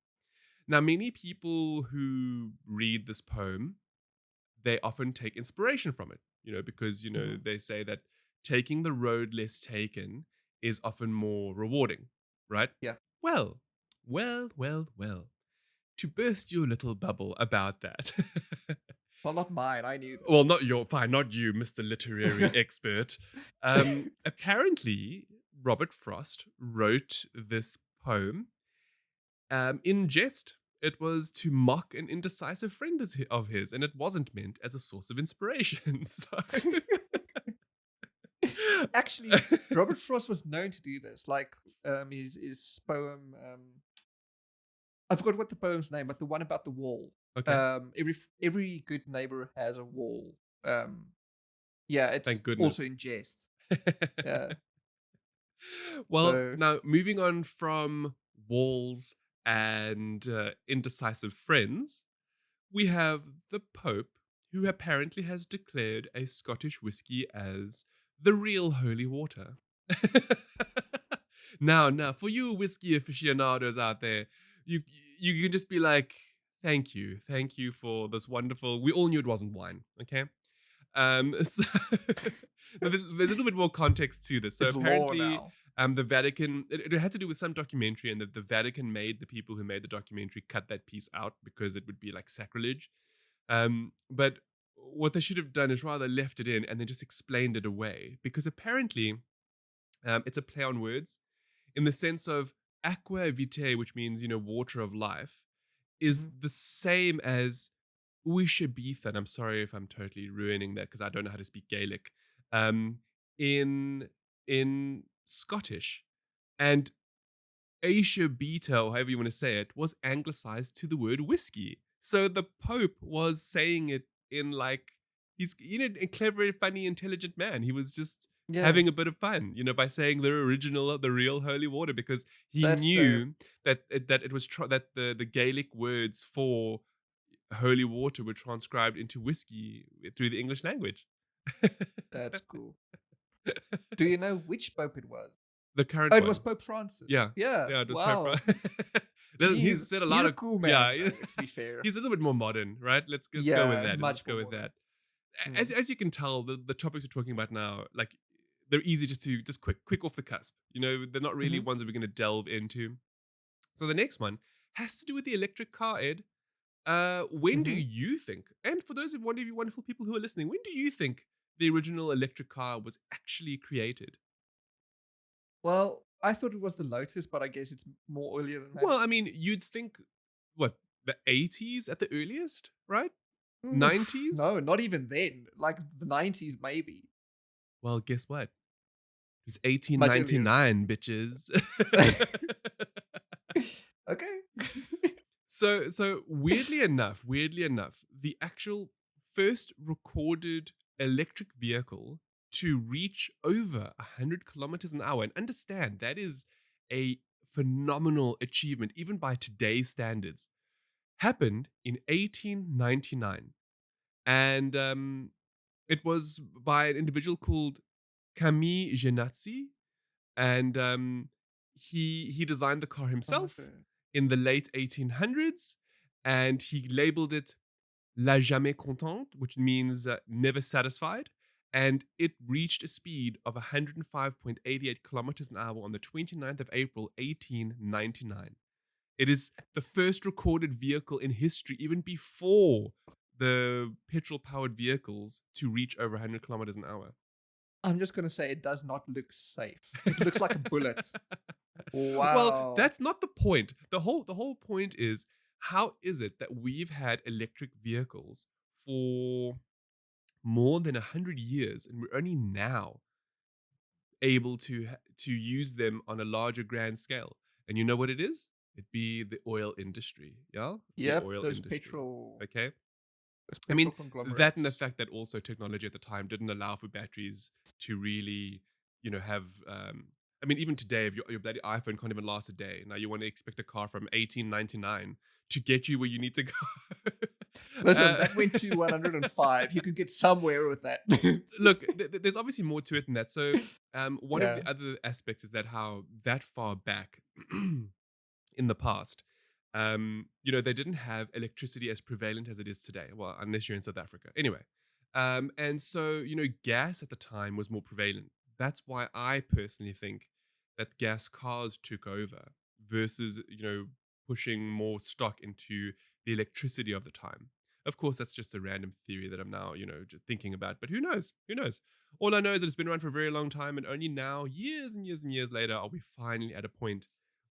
Now, many people who read this poem, they often take inspiration from it, because Mhm. they say that taking the road less taken is often more rewarding, right? Yeah. Well, well. To burst your little bubble about that. Well, not mine. I knew Well, not your fine, not you, Mr. Literary Expert. Apparently, Robert Frost wrote this poem in jest. It was to mock an indecisive friend of his, and it wasn't meant as a source of inspiration. So, Actually, Robert Frost was known to do this. Like, his poem. I forgot what the poem's name, but the one about the wall. okay, Every good neighbor has a wall. Um, yeah, it's thank also goodness. in jest. Yeah. Well, So. now moving on from walls and indecisive friends, we have the Pope, who apparently has declared a Scottish whiskey as the real holy water. Now, for you whiskey aficionados out there, you you can just be like, thank you for this wonderful. We all knew it wasn't wine, okay? So there's a little bit more context to this. So It's law apparently, now. the Vatican, it had to do with some documentary, and that the Vatican made the people who made the documentary cut that piece out because it would be like sacrilege. But what they should have done is rather left it in and then just explained it away, because apparently, it's a play on words in the sense of aqua vitae, which means water of life, is Mhm. the same as Uishabetha, and I'm sorry if I'm totally ruining that because I don't know how to speak Gaelic, um, in Scottish. And Asia Beta, or however you want to say it, was anglicized to the word whiskey. So the Pope was saying it in like he's a clever, funny, intelligent man. He was just Yeah, having a bit of fun, by saying the original, the real holy water, because he that's dope. knew that it was that the Gaelic words for holy water were transcribed into whiskey through the English language. That's cool. Do you know which pope it was? The current Oh, it was one. Pope Francis. Yeah. Yeah. Yeah, it was Pope Wow. He's Jeez. said a He's lot a of cool man, yeah. though, to be fair. He's a little bit more modern, right? Let's go with Yeah, that. Let's much go more with modern. that. Mm. As you can tell, the topics we're talking about now, like they're easy just quick off the cusp. They're not really Mhm. ones that we're going to delve into. So the next one has to do with the electric car, Ed. When do Mhm. you think, and for those of one of you wonderful people who are listening, when do you think the original electric car was actually created? Well, I thought it was the Lotus, but I guess it's more earlier than that. Well, I mean, you'd think, what, the 80s at the earliest, right? No, 90s? not even then. Like the 90s, maybe. Well, guess what? It was Much earlier. 1899, bitches. Okay. So weirdly enough, the actual first recorded electric vehicle to reach over 100 kilometers an hour, and understand that is a phenomenal achievement even by today's standards, happened in 1899. And it was by an individual called Camille Genazzi, and he designed the car himself Okay. in the late 1800s, and he labeled it La Jamais Contente, which means never satisfied. And it reached a speed of 105.88 kilometers an hour on the 29th of April, 1899. It is the first recorded vehicle in history, even before the petrol powered vehicles, to reach over 100 kilometers an hour. I'm just gonna say it does not look safe. It looks like a bullet. Well, Wow. that's not the point. The whole point is, how is it that we've had electric vehicles for more than 100 years and we're only now able to use them on a larger grand scale? And you know what it is? It'd be the oil industry, yeah? The Yep, oil industry. Okay? those I petrol mean, that and the conglomerates. fact that also technology at the time didn't allow for batteries to really, have. I mean, even today, if your bloody iPhone can't even last a day, now you want to expect a car from 1899 to get you where you need to go. Listen, uh, that went to 105. You could get somewhere with that. Look, there's obviously more to it than that. So, one of Yeah. the other aspects is that how that far back in the past, they didn't have electricity as prevalent as it is today. Well, unless you're in South Africa. Anyway, and so, gas at the time was more prevalent. That's why I personally think that gas cars took over versus, pushing more stock into the electricity of the time. Of course, that's just a random theory that I'm now, just thinking about. But who knows? Who knows? All I know is that it's been around for a very long time, and only now, years and years and years later, are we finally at a point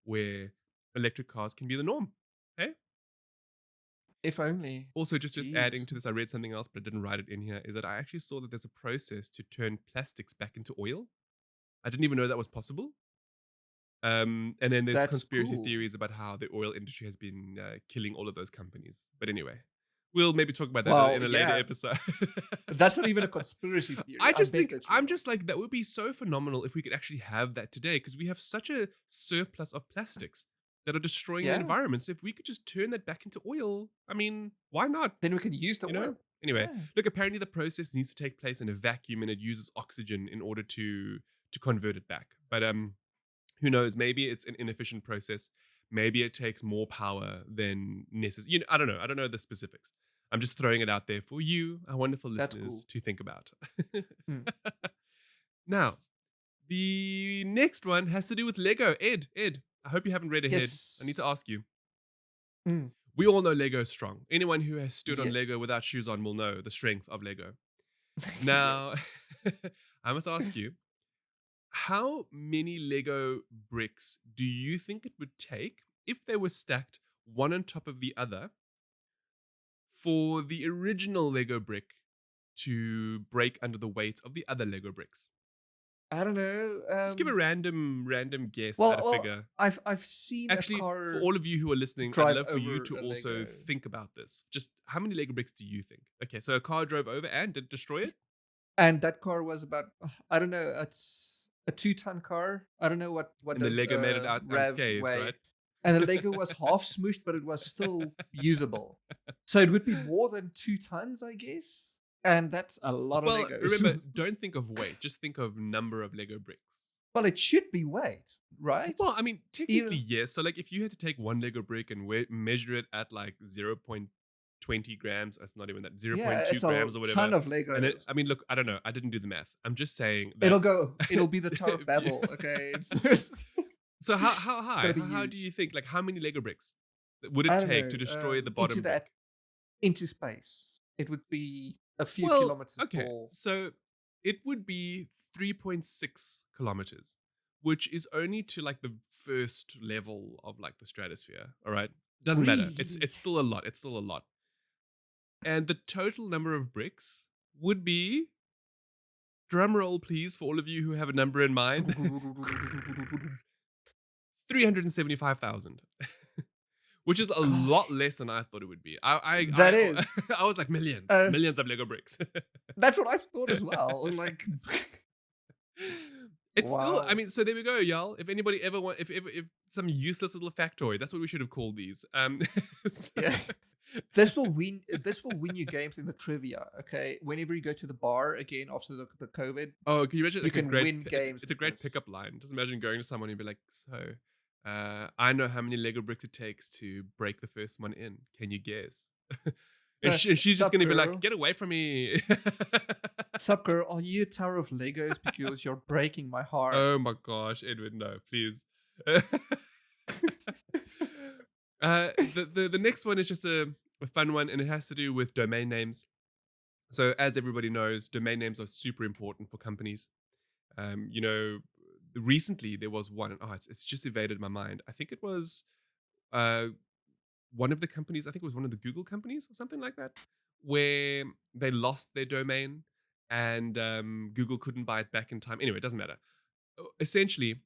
where electric cars can be the norm. Hey? If only. Also, just adding Jeez. to this, I read something else, but I didn't write it in here, is that I actually saw that there's a process to turn plastics back into oil. I didn't even know that was possible. And then there's That's conspiracy cool. theories about how the oil industry has been killing all of those companies. But anyway, we'll maybe talk about that in Well, a later yeah. episode. That's not even a conspiracy theory. I I just bet think, that's I'm real. just like, that would be so phenomenal if we could actually have that today, because we have such a surplus of plastics that are destroying the Yeah. environment. So if we could just turn that back into oil, I mean, why not? Then we can use the You know? oil. Anyway, Yeah. look, apparently the process needs to take place in a vacuum and it uses oxygen in order to convert it back. But who knows? Maybe it's an inefficient process. Maybe it takes more power than necessary. I don't know. I don't know the specifics. I'm just throwing it out there for you, our wonderful That's listeners, cool. to think about. Hmm. Now, the next one has to do with Lego. Ed, I hope you haven't read ahead. I need Yes. to ask you. Hmm. We all know Lego is strong. Anyone who has stood on Lego Yes. without shoes on will know the strength of Lego. Now, Yes. I must ask you, how many Lego bricks do you think it would take if they were stacked one on top of the other for the original Lego brick to break under the weight of the other Lego bricks? I don't know. Just give a random guess at Well, a well, figure. I've seen a Actually, for car all of you who are listening, I'd drive love for you over to a also Lego, think about this. Just how many Lego bricks do you think? Okay, so a car drove over and did destroy it? and that car was about I don't know. It's a 2-ton car. I don't know what And the does Lego made it out Rev unscathed, weigh, right? and the Lego was half smooshed, but it was still usable. So it would be more than 2 tons, I guess. And that's a lot of Well, Legos. remember, don't think of weight, just think of number of Lego bricks. Well, it should be weight, right? Well, I mean, technically, Even yes. So, like, if you had to take one Lego brick and measure it at like 0.20 grams, it's not even that, zero yeah, point 0.2 it's a grams or ton whatever. of And then, Legos. I mean, look, I don't know. I didn't do the math. I'm just saying that. It'll be the Tower of if you- Babel. Okay, it's so, how high? gonna be How do you huge. think? Like, how many Lego bricks would it I don't take to know. destroy the Into bottom brick? that into space, it would be a few Well, kilometers okay. tall. So it would be 3.6 kilometers, which is only to like the first level of like the stratosphere. All right. Doesn't matter. Really? It's still a lot. It's still a lot. And the total number of bricks would be, drum roll please for all of you who have a number in mind, 375,000. Which is a lot Gosh, less than I thought it would be. I that is. I was like millions, Uh, millions of Lego bricks. that's what I thought as well. Like, It's still, I wow. mean, so there we go, y'all. If anybody ever want, if some useless little factoid, that's what we should have called these. So- Yeah. This will win. This will win you games in the trivia. Okay, whenever you go to the bar again after the COVID, oh, can you imagine you like a can great? win games It's a with great this. pickup line. Just imagine going to someone and be like, "So, I know how many Lego bricks it takes to break the first one in. Can you guess?" And she's just Sup, gonna be like, girl? "Get away from me!" Sup, girl? Are you a tower of Legos because you're breaking my heart? Oh my gosh, Edwin, no, please. The next one is just a fun one, and it has to do with domain names. So, as everybody knows, domain names are super important for companies. You know, recently there was one. Oh, it's just evaded my mind. I think it was uh, one of the companies. I think it was one of the Google companies or something like that, where they lost their domain and Google couldn't buy it back in time. Anyway, it doesn't matter. Essentially,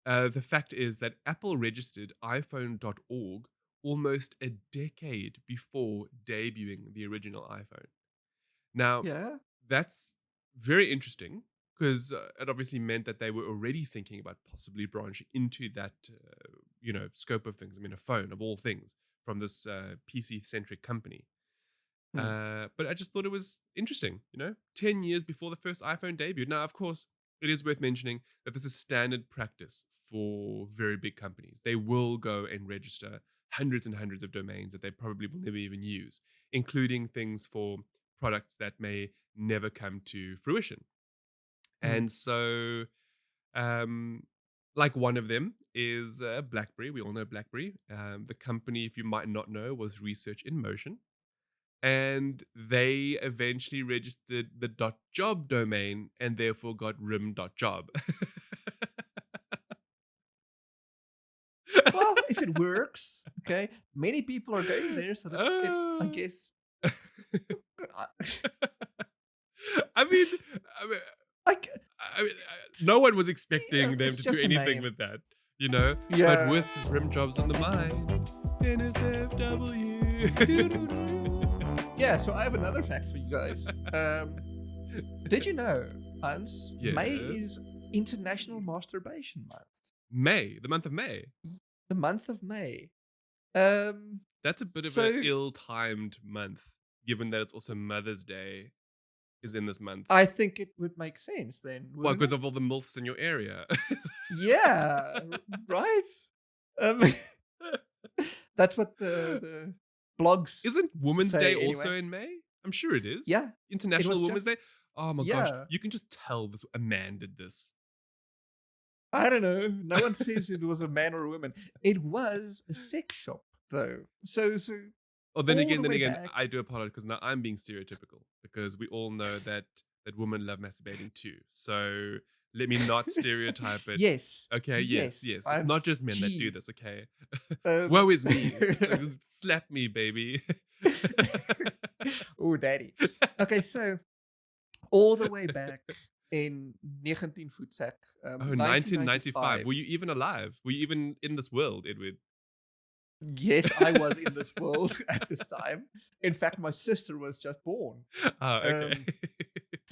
the fact is that Apple registered iPhone.org almost a decade before debuting the original iPhone. Now, Yeah. that's very interesting because it obviously meant that they were already thinking about possibly branching into that, scope of things. I mean, a phone of all things from this PC-centric company. Hmm. But I just thought it was interesting, 10 years before the first iPhone debuted. Now, of course, it is worth mentioning that this is standard practice for very big companies. They will go and register hundreds and hundreds of domains that they probably will never even use, including things for products that may never come to fruition. Hmm. And so, um, like one of them is BlackBerry. We all know BlackBerry. The company, if you might not know, was Research in Motion, and they eventually registered the .job domain and therefore got rim.job. Well, if it works, okay, many people are going there, so that I Uh, guess. I, I mean, I mean, I c- no one was yeah, expecting them it's to do just a anything name. with that, you know. But Yeah. with rim jobs on the mind, NSFW. Yeah, so I have another fact for you guys. Did you know, Hans, May Yes. is International Masturbation Month? May, the month of May. The month of May. Um, That's a bit of an so ill-timed month, given that it's also Mother's Day is in this month. I think it would make sense then, Well, wouldn't because it? of all the MILFs in your area. Yeah, right? Um, that's what the blogs Isn't Women's Day say also anyway. in May? I'm sure it is. Yeah, it International was Women's just, Day. Oh my gosh, yeah. you can just tell this a man did this. I don't know. No one says it was a man or a woman. It was a sex shop, though. So Oh, then all again, the then way again, back. I do apologize because now I'm being stereotypical because we all know that women love masturbating too. So let me not stereotype it. Yes, Okay, yes, yes. yes. It's not Hans, just men that do jeez. this, okay? Um, Woe is me. Slap me, baby. oh, daddy. Okay, so all the way back in 19 Voetsak, Oh, 1995. 1995. Were you even alive? Were you even in this world, Edward? Yes, I was in this world at this time. In fact, my sister was just born. Oh, okay. Um,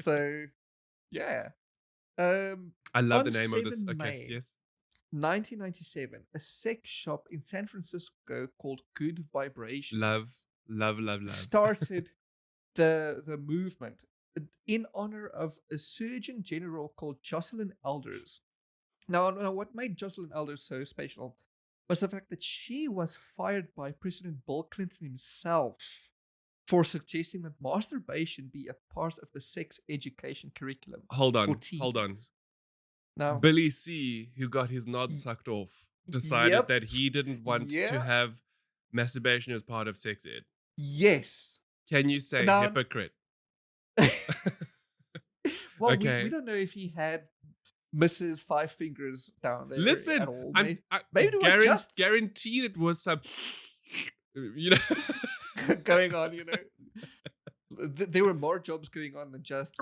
so yeah. Um, I love the on name of this. 7 Okay, May yes. 1997, a sex shop in San Francisco called Good Love, Vibrations love, love, love. started the movement in honor of a Surgeon General called Jocelyn Elders. Now, what made Jocelyn Elders so special was the fact that she was fired by President Bill Clinton himself for suggesting that masturbation be a part of the sex education curriculum Hold for on, hold on. teens. Now, Billy C, who got his nod sucked off, decided yep, that he didn't want to yeah, have masturbation as part of sex ed. yes. Can you say Now, hypocrite? well, we Okay. don't know if he had Mrs. Five Fingers down there at Listen, all. I Maybe it was just guaranteed it was some, you know. going on, there were more jobs going on than just,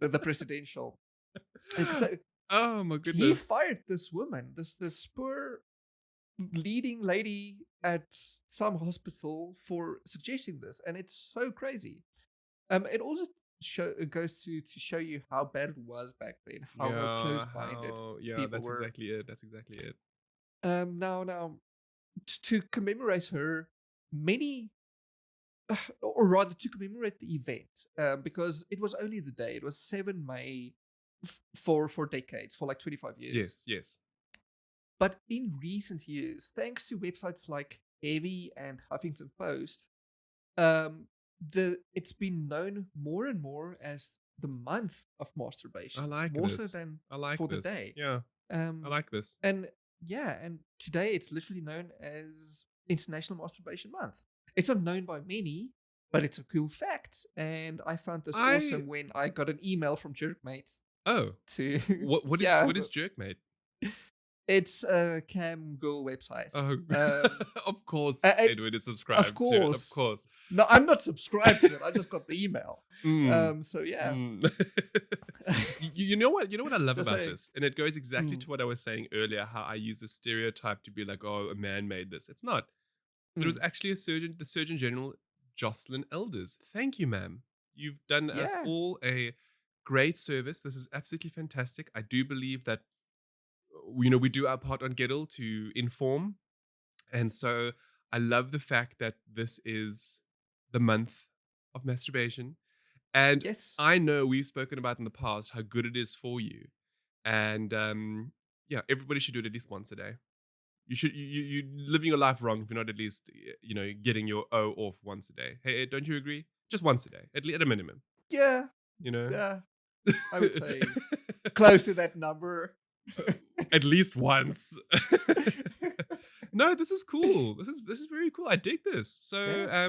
the presidential. And so Oh my he goodness. fired this woman, this poor leading lady at some hospital for suggesting this, and it's so crazy. It also goes to show you how bad it was back then, how closed-minded Yeah, people that's were. exactly it. That's exactly it. Now, to commemorate her, many, or rather to commemorate the event, because it was only the day. It was 7 May for decades, for like 25 years. Yes, yes. But in recent years, thanks to websites like Bevy and Huffington Post, it's been known more and more as the month of masturbation, I like more so this. than I like for the this. day. Yeah, I like this. And yeah, and today it's literally known as International Masturbation Month. It's not known by many, but it's a cool fact. And I found this awesome when I got an email from Jerkmates Oh, to what is yeah, what is Jerkmate? it's a cam girl website. Oh, of course, I, Edward is of subscribed to it. Of course. course. No, I'm not subscribed to it. I just got the email. Mm, So yeah, mm. You know what? You know what I love just about saying. this, and it goes exactly Mm, to what I was saying earlier. How I use a stereotype to be like, "Oh, a man made this." It's not. It was mm. actually the Surgeon General, Jocelyn Elders. Thank you, ma'am. You've done us Yeah. all a great service. This is absolutely fantastic. I do believe that we do our part on Giddle to inform, and so I love the fact that this is the month of masturbation. And Yes. I know we've spoken about in the past how good it is for you. And yeah, everybody should do it at least once a day. You living your life wrong if you're not at least getting your O off once a day. Hey, don't you agree? Just once a day, at a minimum. Yeah. You know, Yeah. I would say close to that number. at least once. No, this is cool. This is very cool. I dig this. So Yeah.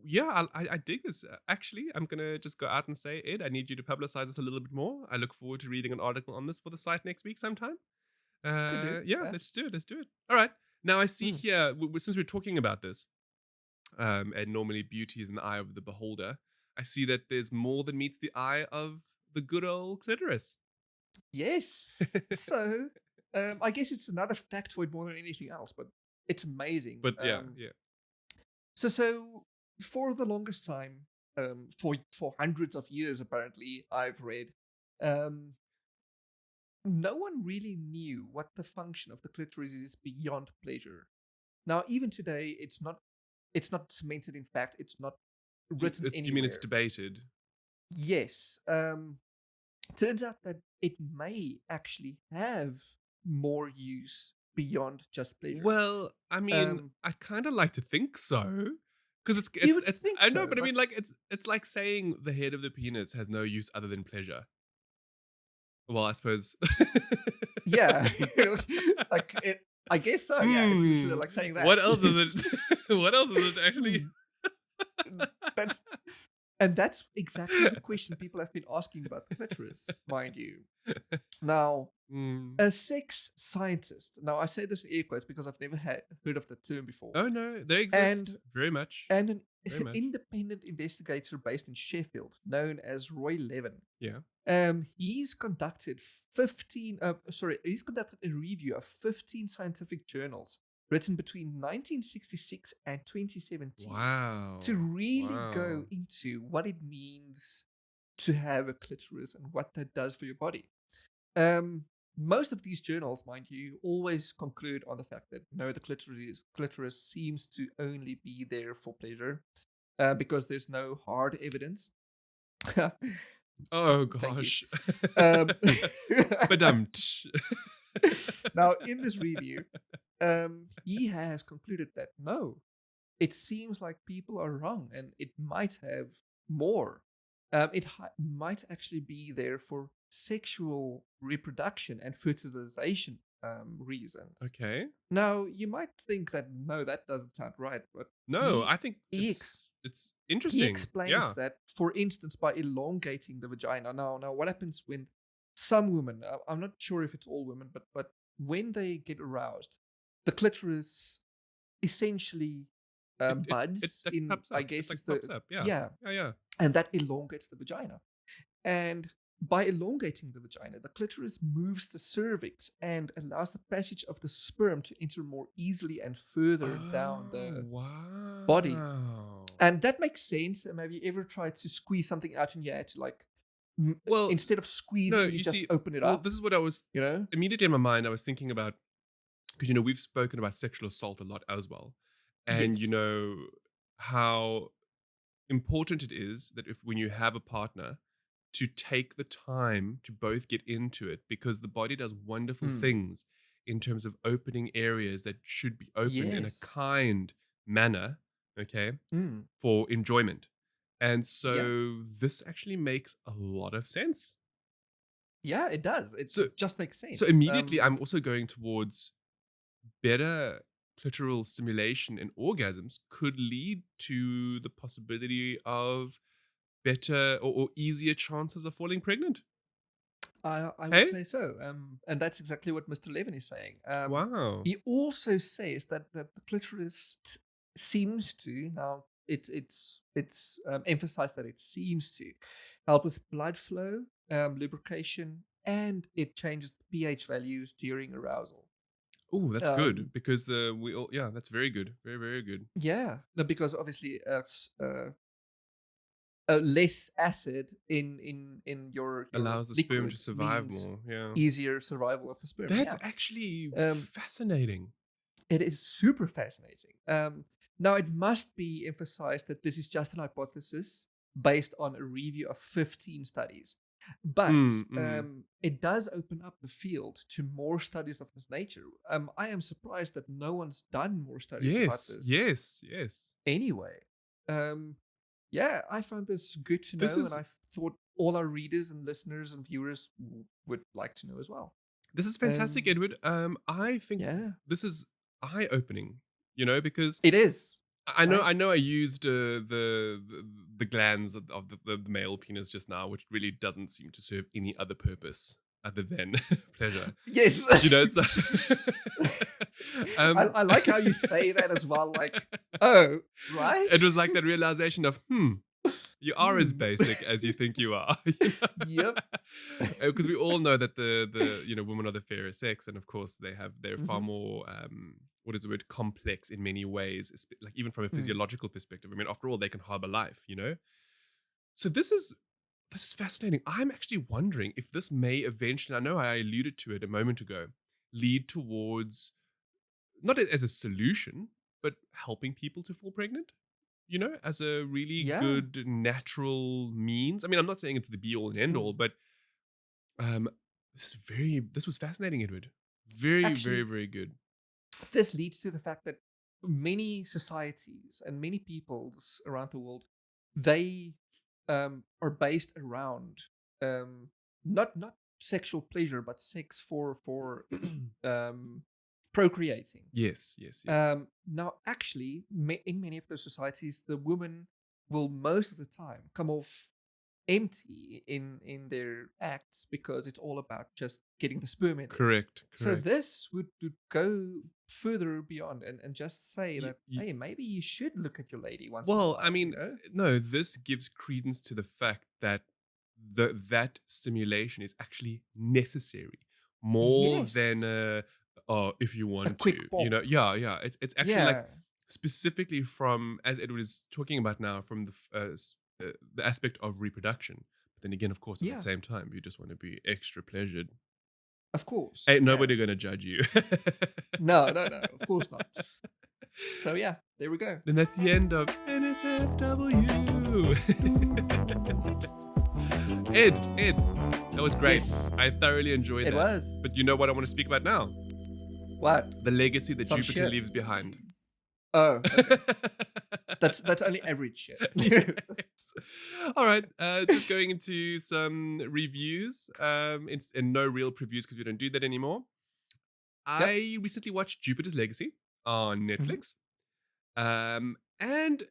yeah, I dig this. Actually, I'm gonna just go out and say, Ed, I need you to publicize this a little bit more. I look forward to reading an article on this for the site next week sometime. Could do. Yeah, Yeah. let's do it. Let's do it. All right. Now I see Mm. here, since we're talking about this, and normally beauty is in the eye of the beholder, I see that there's more than meets the eye of the good old clitoris. Yes. So, I guess it's another factoid more than anything else, but it's amazing. But yeah, yeah. So for the longest time, for hundreds of years, apparently, I've read, um, no one really knew what the function of the clitoris is beyond pleasure. Now, even today, it's not cemented in fact. It's not written You mean it's anywhere. debated? Yes. Turns out that it may actually have more use beyond just pleasure. Well, I mean, Um, I kind of like to think so, because you would think I know, so, but I but mean, like it's like saying the head of the penis has no use other than pleasure. Well, I suppose. yeah, like it. I guess so. Yeah, it's literally like saying that. What else is it? What else is it actually? that's and that's exactly the question people have been asking about the clitoris, mind you. Now, Mm. a sex scientist. Now, I say this in air quotes because I've never heard of the term before. Oh no, they exist And very much. and an Very much. independent investigator based in Sheffield, known as Roy Levin. Yeah. He's conducted 15. He's conducted a review of 15 scientific journals written between 1966 and 2017 Wow. to really go Wow. into what it means to have a clitoris and what that does for your body. Most of these journals, mind you, always conclude on the fact that no, the clitoris seems to only be there for pleasure, because there's no hard evidence. Oh Thank you. gosh. Um, Badumpt. Now, in this review, he has concluded that no, it seems like people are wrong, and it might have more. It might actually be there for sexual reproduction and fertilization reasons. Okay. Now, you might think that no, that doesn't sound right, but No, I think he it's he interesting. explains Yeah. that, for instance, by elongating the vagina. Now, what happens when some women? I'm not sure if it's all women, but when they get aroused, the clitoris essentially buds It in, pops I up. guess, It is like pops up. Yeah. yeah, Yeah. Yeah. and that elongates the vagina. And by elongating the vagina, the clitoris moves the cervix and allows the passage of the sperm to enter more easily and further down the wow. body. And that makes sense. Have you ever tried to squeeze something out and you had to Well, instead of squeezing, no, you you just see, open it well, up? this is what I was You know? immediately in my mind. I was thinking about, because we've spoken about sexual assault a lot as well, and Yes. how important it is that if when you have a partner, to take the time to both get into it, because the body does wonderful Mm. things in terms of opening areas that should be opened in a Yes. kind manner, okay, Mm. for enjoyment. And Yeah. so this actually makes a lot of sense. Yeah, it does. It So just makes sense. so immediately I'm also going towards better clitoral stimulation and orgasms could lead to the possibility of better or easier chances of falling pregnant. I would Hey? say so. And that's exactly what Mr. Levin is saying. Wow. He also says that the clitoris seems to now it's emphasized that it seems to help with blood flow, lubrication, and it changes the pH values during arousal. Oh, that's good Um, because that's very good. Very, very good. yeah, no, because obviously less acid in your Allows the sperm to liquids survive means more. Yeah. easier survival of the sperm. That's Yeah. actually Um, fascinating. It is super fascinating. Now, it must be emphasized that this is just an hypothesis based on a review of 15 studies. But Mm. it does open up the field to more studies of this nature. I am surprised that no one's done more studies about Yes, this yes, yes. anyway. Um, yeah, I found this good to This know, and is I thought all our readers and listeners and viewers would like to know as well. this is fantastic, Um, Edward. I think yeah, this is eye-opening, because it is, I know right? I know I used the glands of the male penis just now, which really doesn't seem to serve any other purpose other than pleasure. Yes. So I like how you say that as well. Like, oh, right? it was like that realization of you are as Hmm. basic as you think you are. Yep. Because we all know that the women are the fairer sex, and of course they're far Mhm. more what is the word, complex in many ways, like even from a Mm. physiological perspective. I mean, after all, they can harbor life. So this is fascinating. I'm actually wondering if this may eventually, I know I alluded to it a moment ago, lead towards not as a solution, but helping people to fall pregnant, as a really Yeah. good natural means. I mean, I'm not saying it's the be all and end all, Mm. but um, this was fascinating, Edward. Very, very, Actually, very good. this leads to the fact that many societies and many peoples around the world, they are based around um, not sexual pleasure, but sex for um, procreating. Yes, yes, yes. Now, actually, in many of those societies, the woman will most of the time come off empty in their acts because it's all about just getting the sperm in there. Correct, So correct. this would go further beyond and just say Y- that, y- hey, maybe you should look at your lady once in a well, I while, you mean, know? no, this gives credence to the fact that that stimulation is actually necessary more than Yes. oh, if you A want to, quick pop. yeah, yeah. It's actually like Yeah. specifically from, as Edward is talking about now, from the aspect of reproduction. But then again, of course, at the Yeah. same time, you just want to be extra pleasured. Of course. Ain't Yeah. nobody gonna judge you. No, no, no. Of course not. So yeah, there we go. And that's the end of NSFW. Ed, that was great. Yes, I thoroughly enjoyed it that. was. But you know what I want to speak about now? What? The legacy that Some Jupiter shit. leaves behind. Oh, okay. That's only average shit. Yes. All right. Just going into some reviews. And no real previews because we don't do that anymore. Yep. I recently watched Jupiter's Legacy on Mhm. Netflix. And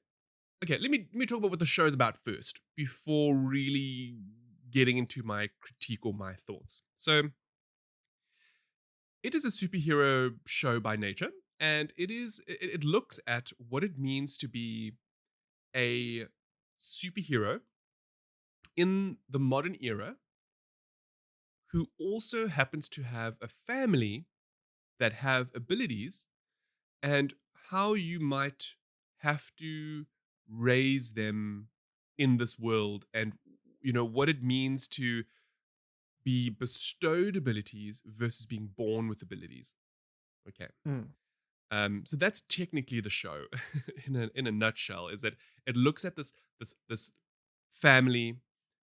okay, let me talk about what the show is about first before really getting into my critique or my thoughts. So, it is a superhero show by nature, and it looks at what it means to be a superhero in the modern era who also happens to have a family that have abilities, and how you might have to raise them in this world, and what it means to be bestowed abilities versus being born with abilities. Okay. Mm. So that's technically the show in a nutshell. Is that it looks at this family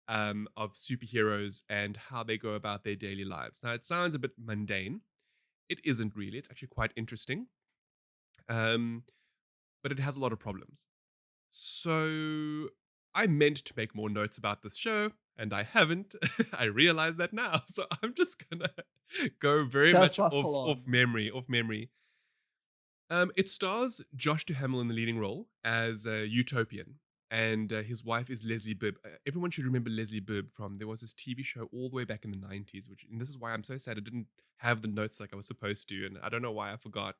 of superheroes and how they go about their daily lives. Now it sounds a bit mundane. It isn't really. It's actually quite interesting. Um, but it has a lot of problems. So I meant to make more notes about this show, and I haven't. I realize that now. So I'm just gonna go very Just much waffle off on. memory. Off memory. It stars Josh Duhamel in the leading role as a utopian, and his wife is Leslie Bibb. Everyone should remember Leslie Bibb from, there was this TV show all the way back in the 90s, and this is why I'm so sad I didn't have the notes like I was supposed to, and I don't know why I forgot.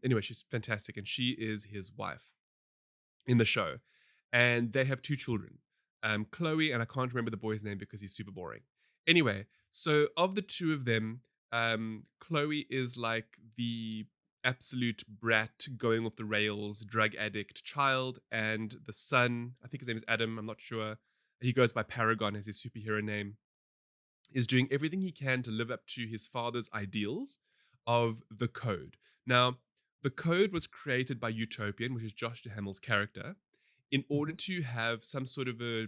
Anyway, she's fantastic, and she is his wife in the show. And they have two children, Chloe, and I can't remember the boy's name because he's super boring. Anyway, so of the two of them, Chloe is like the absolute brat, going off the rails, drug addict child, and the son, I think his name is Adam, I'm not sure. He goes by Paragon as his superhero name, is doing everything he can to live up to his father's ideals of the Code. Now, the Code was created by Utopian, which is Josh Duhamel's character, in order Mhm. to have some sort of a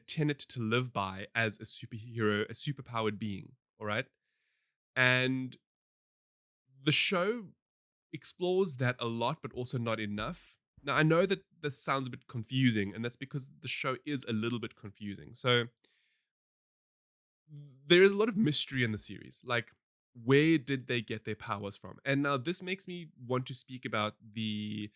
tenet to live by as a superhero, a superpowered being. All right. And the show explores that a lot, but also not enough. Now, I know that this sounds a bit confusing, and that's because the show is a little bit confusing. So, there is a lot of mystery in the series. Like, where did they get their powers from? And now this makes me want to speak about the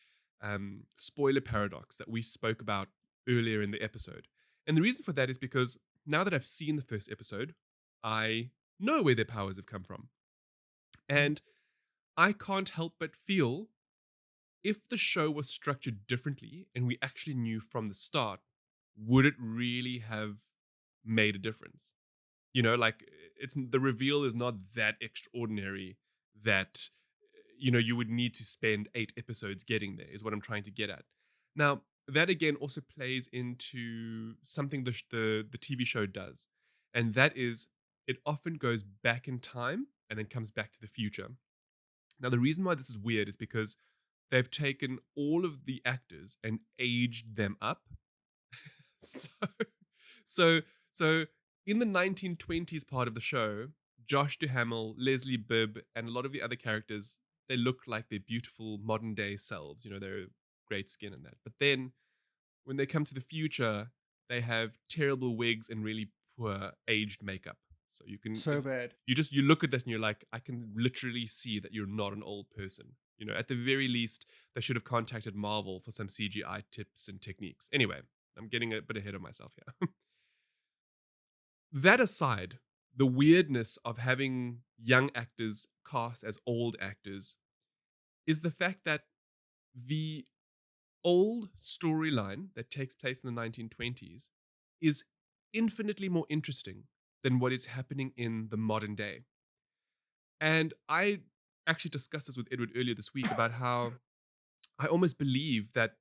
spoiler paradox that we spoke about earlier in the episode. And the reason for that is because now that I've seen the first episode, I know where their powers have come from. Mhm. And I can't help but feel, if the show was structured differently and we actually knew from the start, would it really have made a difference? Like, it's the reveal is not that extraordinary that you would need to spend 8 episodes getting there, is what I'm trying to get at. Now, that again also plays into something the TV show does, and that is, it often goes back in time and then comes back to the future. Now, the reason why this is weird is because they've taken all of the actors and aged them up. So, so, so in the 1920s part of the show, Josh Duhamel, Leslie Bibb, and a lot of the other characters, they look like their beautiful modern day selves. Their great skin and that. But then when they come to the future, they have terrible wigs and really poor aged makeup. So you can, So if bad. you look at this and you're like, I can literally see that you're not an old person. At the very least, they should have contacted Marvel for some CGI tips and techniques. Anyway, I'm getting a bit ahead of myself here. That aside, the weirdness of having young actors cast as old actors is the fact that the old storyline that takes place in the 1920s is infinitely more interesting than what is happening in the modern day. And I actually discussed this with Edward earlier this week about how I almost believe that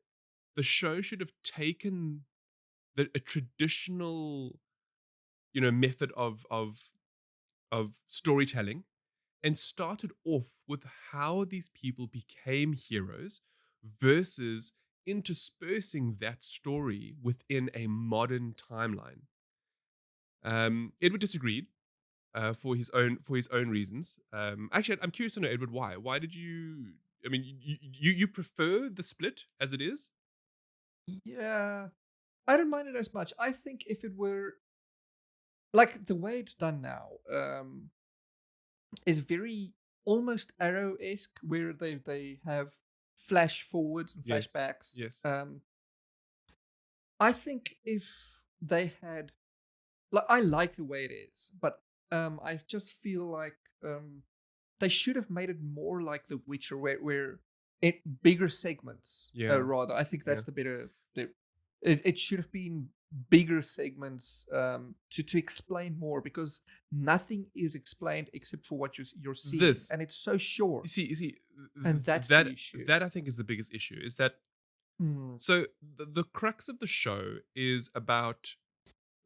the show should have taken a traditional, method of storytelling and started off with how these people became heroes versus interspersing that story within a modern timeline. Edward disagreed for his own reasons. Actually, I'm curious to know, Edward, why? Why did you? I mean, you prefer the split as it is? Yeah, I don't mind it as much. I think if it were like the way it's done now, is very almost Arrow-esque, where they have flash forwards and Yes. flashbacks. Yes. I think if they had, like, I like the way it is, but I just feel like they should have made it more like The Witcher, where it bigger segments. Yeah. Rather, I think Yeah. that's the better. It should have been bigger segments to explain more, because nothing is explained except for what you're seeing, This and it's so short, you see, and that's the that issue. that I think is the biggest issue, is that, Mm, so the crux of the show is about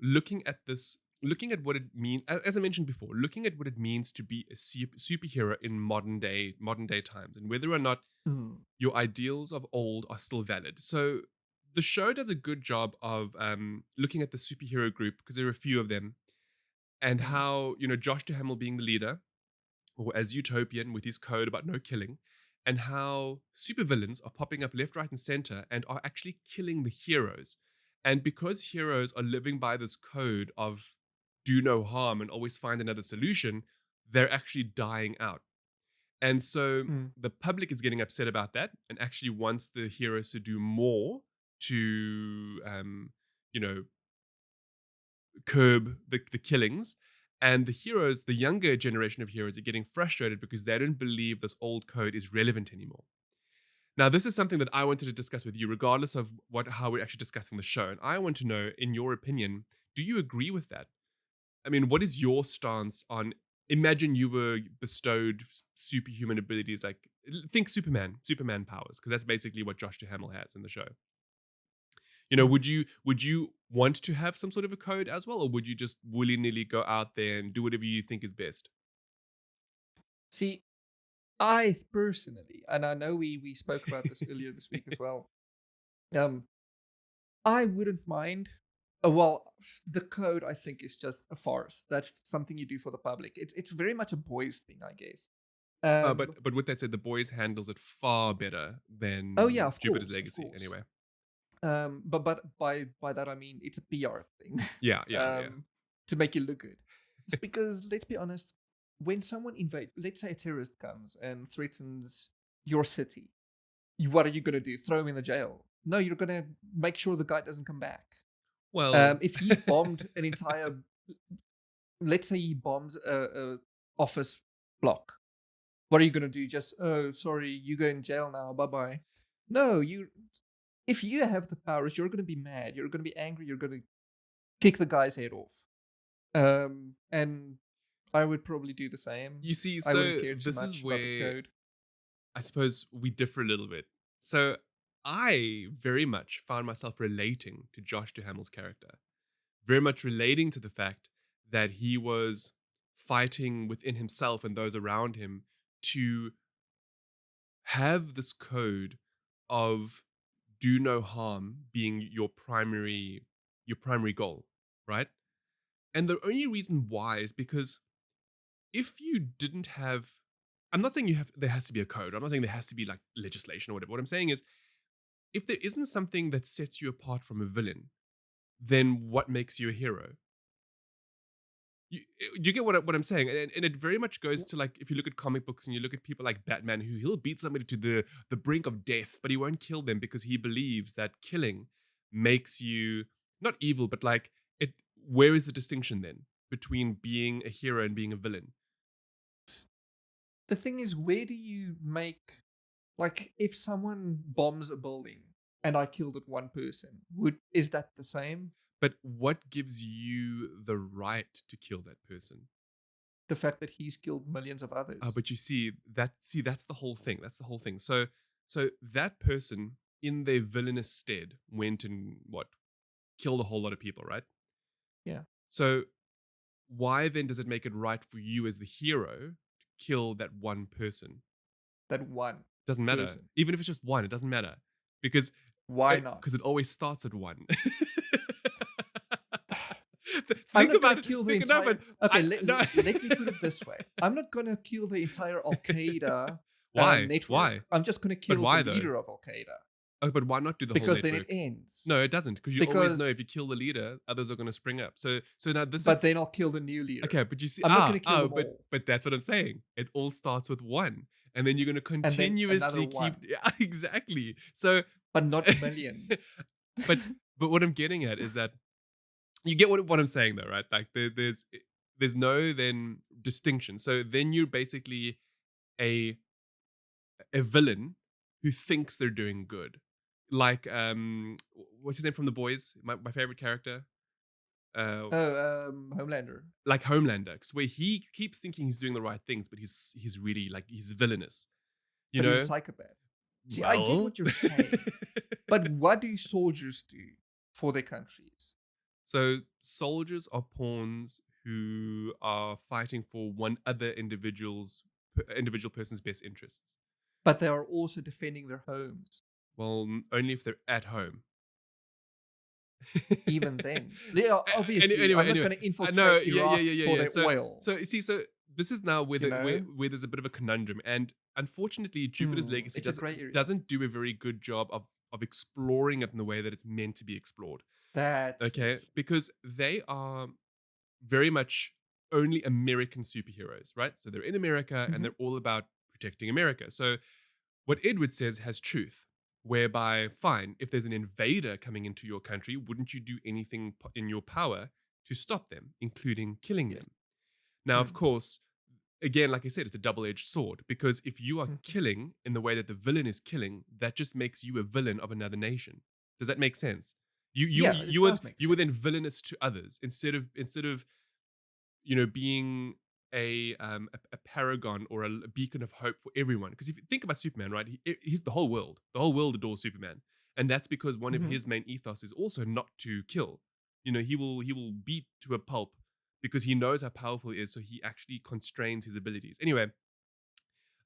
looking at this, looking at what it means, as I mentioned before, looking at what it means to be a superhero in modern day times, and whether or not mm, your ideals of old are still valid. So the show does a good job of looking at the superhero group, because there are a few of them, and mm, how Josh Duhamel being the leader, or as Utopian with his code about no killing, and how supervillains are popping up left, right, and center and are actually killing the heroes. And because heroes are living by this code of do no harm and always find another solution, they're actually dying out. And so mm, the public is getting upset about that and actually wants the heroes to do more to, you know, curb the killings. And the heroes, the younger generation of heroes, are getting frustrated because they don't believe this old code is relevant anymore. Now, this is something that I wanted to discuss with you, regardless of how we're actually discussing the show. And I want to know, in your opinion, do you agree with that? I mean, what is your stance on? Imagine you were bestowed superhuman abilities, like think Superman powers, because that's basically what Josh Duhamel has in the show. You know, would you want to have some sort of a code as well, or would you just willy nilly go out there and do whatever you think is best? See, I personally, and I know we spoke about this earlier this week as well. I wouldn't mind. Well, the code I think is just a farce. That's something you do for the public. It's very much a boys thing, I guess. But with that said, the boys handles it far better Oh yeah, than of Jupiter's course, of Legacy. course. Anyway, But by that I mean it's a PR thing. yeah. To make you look good. It's because let's be honest, when someone invades, let's say a terrorist comes and threatens your city, what are you gonna do? Throw him in the jail? No, you're gonna make sure the guy doesn't come back. Well, If he bombed an entire, let's say he bombs a office block, what are you gonna do? Just sorry, you go in jail now. Bye bye. No, if you have the powers, you're gonna be mad. You're gonna be angry. You're gonna kick the guy's head off. And I would probably do the same. you see, I wouldn't so care too this much is about the where code. I suppose we differ a little bit. So I very much found myself relating to Josh Duhamel's character, very much relating to the fact that he was fighting within himself and those around him to have this code of do no harm being your primary goal, right? And the only reason why is because if you didn't have, I'm not saying there has to be a code. I'm not saying there has to be like legislation or whatever. What I'm saying is if there isn't something that sets you apart from a villain, then what makes you a hero? Do you get what I'm saying? And it very much goes to like if you look at comic books and you look at people like Batman, who he'll beat somebody to the brink of death, but he won't kill them because he believes that killing makes you not evil, but like it. Where is the distinction then between being a hero and being a villain? The thing is, where do you make, like, if someone bombs a building and I killed it one person, is that the same? But what gives you the right to kill that person? The fact that he's killed millions of others. But you see that's the whole thing. That's the whole thing. So that person in their villainous stead went and killed a whole lot of people, right? Yeah. So why then does it make it right for you as the hero to kill that one person? That one. Doesn't matter. Person. Even if it's just one, it doesn't matter. Because why not? Because it always starts at one. I'm not going to kill the entire... Okay, let me put it this way. I'm not going to kill the entire Al-Qaeda network. Why? I'm just going to kill the leader of Al-Qaeda. Oh, but why not do the whole network? Because then it ends. No, it doesn't. Because you always know if you kill the leader, others are going to spring up. So now this But then I'll kill the new leader. Okay, but you see... I'm not going to kill them all. But that's what I'm saying. It all starts with one. And then you're going to continuously keep... Yeah, exactly. So... But not a million. but what I'm getting at is that you get what I'm saying though, right? Like there's no then distinction. So then you're basically a villain who thinks they're doing good. Like what's his name from The Boys? My favorite character. Homelander. Like Homelander, because where he keeps thinking he's doing the right things, but he's really like he's villainous. You know, he's a psychopath. See, I get what you're saying. But what do soldiers do for their countries? So soldiers are pawns who are fighting for one other individual person's best interests. But they are also defending their homes. Well, only if they're at home. Even then, they are obviously. I'm not going to infiltrate Iraq for their oil. So you see, this is now where there's a bit of a conundrum, and unfortunately, Jupiter's Legacy doesn't do a very good job of exploring it in the way that it's meant to be explored. That's okay, because they are very much only American superheroes, right? So they're in America and they're all about protecting America. So what Edward says has truth. whereby, fine, if there's an invader coming into your country, wouldn't you do anything in your power to stop them, including killing Yes. them? Now, of Mm. course, again, like I said, it's a double-edged sword, because if you are Mhm. killing in the way that the villain is killing, that just makes you a villain of another nation. Does that make sense? You you Yeah, it you are does make you are sense. then villainous to others, instead of being a paragon or a beacon of hope for everyone. Because if you think about Superman, right, he's the whole world. The whole world adores Superman, and that's because one of Mhm. his main ethos is also not to kill. He will beat to a pulp because he knows how powerful he is. So he actually constrains his abilities. Anyway,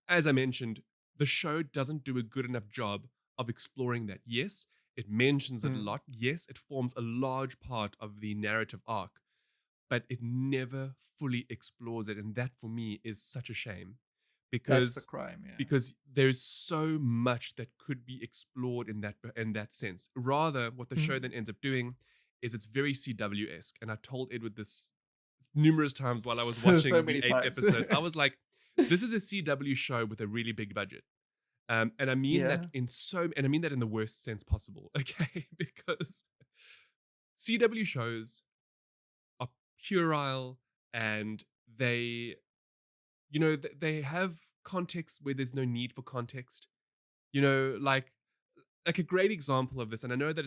as I mentioned, the show doesn't do a good enough job of exploring that. Yes, it mentions it a Mm. lot. Yes, it forms a large part of the narrative arc, but it never fully explores it. And that for me is such a shame, That's the because crime, yeah. there's so much that could be explored in that sense. Rather, what the show Mhm. then ends up doing is it's very CW-esque. And I told Edward this numerous times while I was So watching the many 8 episodes. I times. was like, this is a CW show with a really big budget. And I mean that Yeah. and I mean that in the worst sense possible, okay? Because CW shows are puerile, and they, they have context where there's no need for context. Like a great example of this, and I know that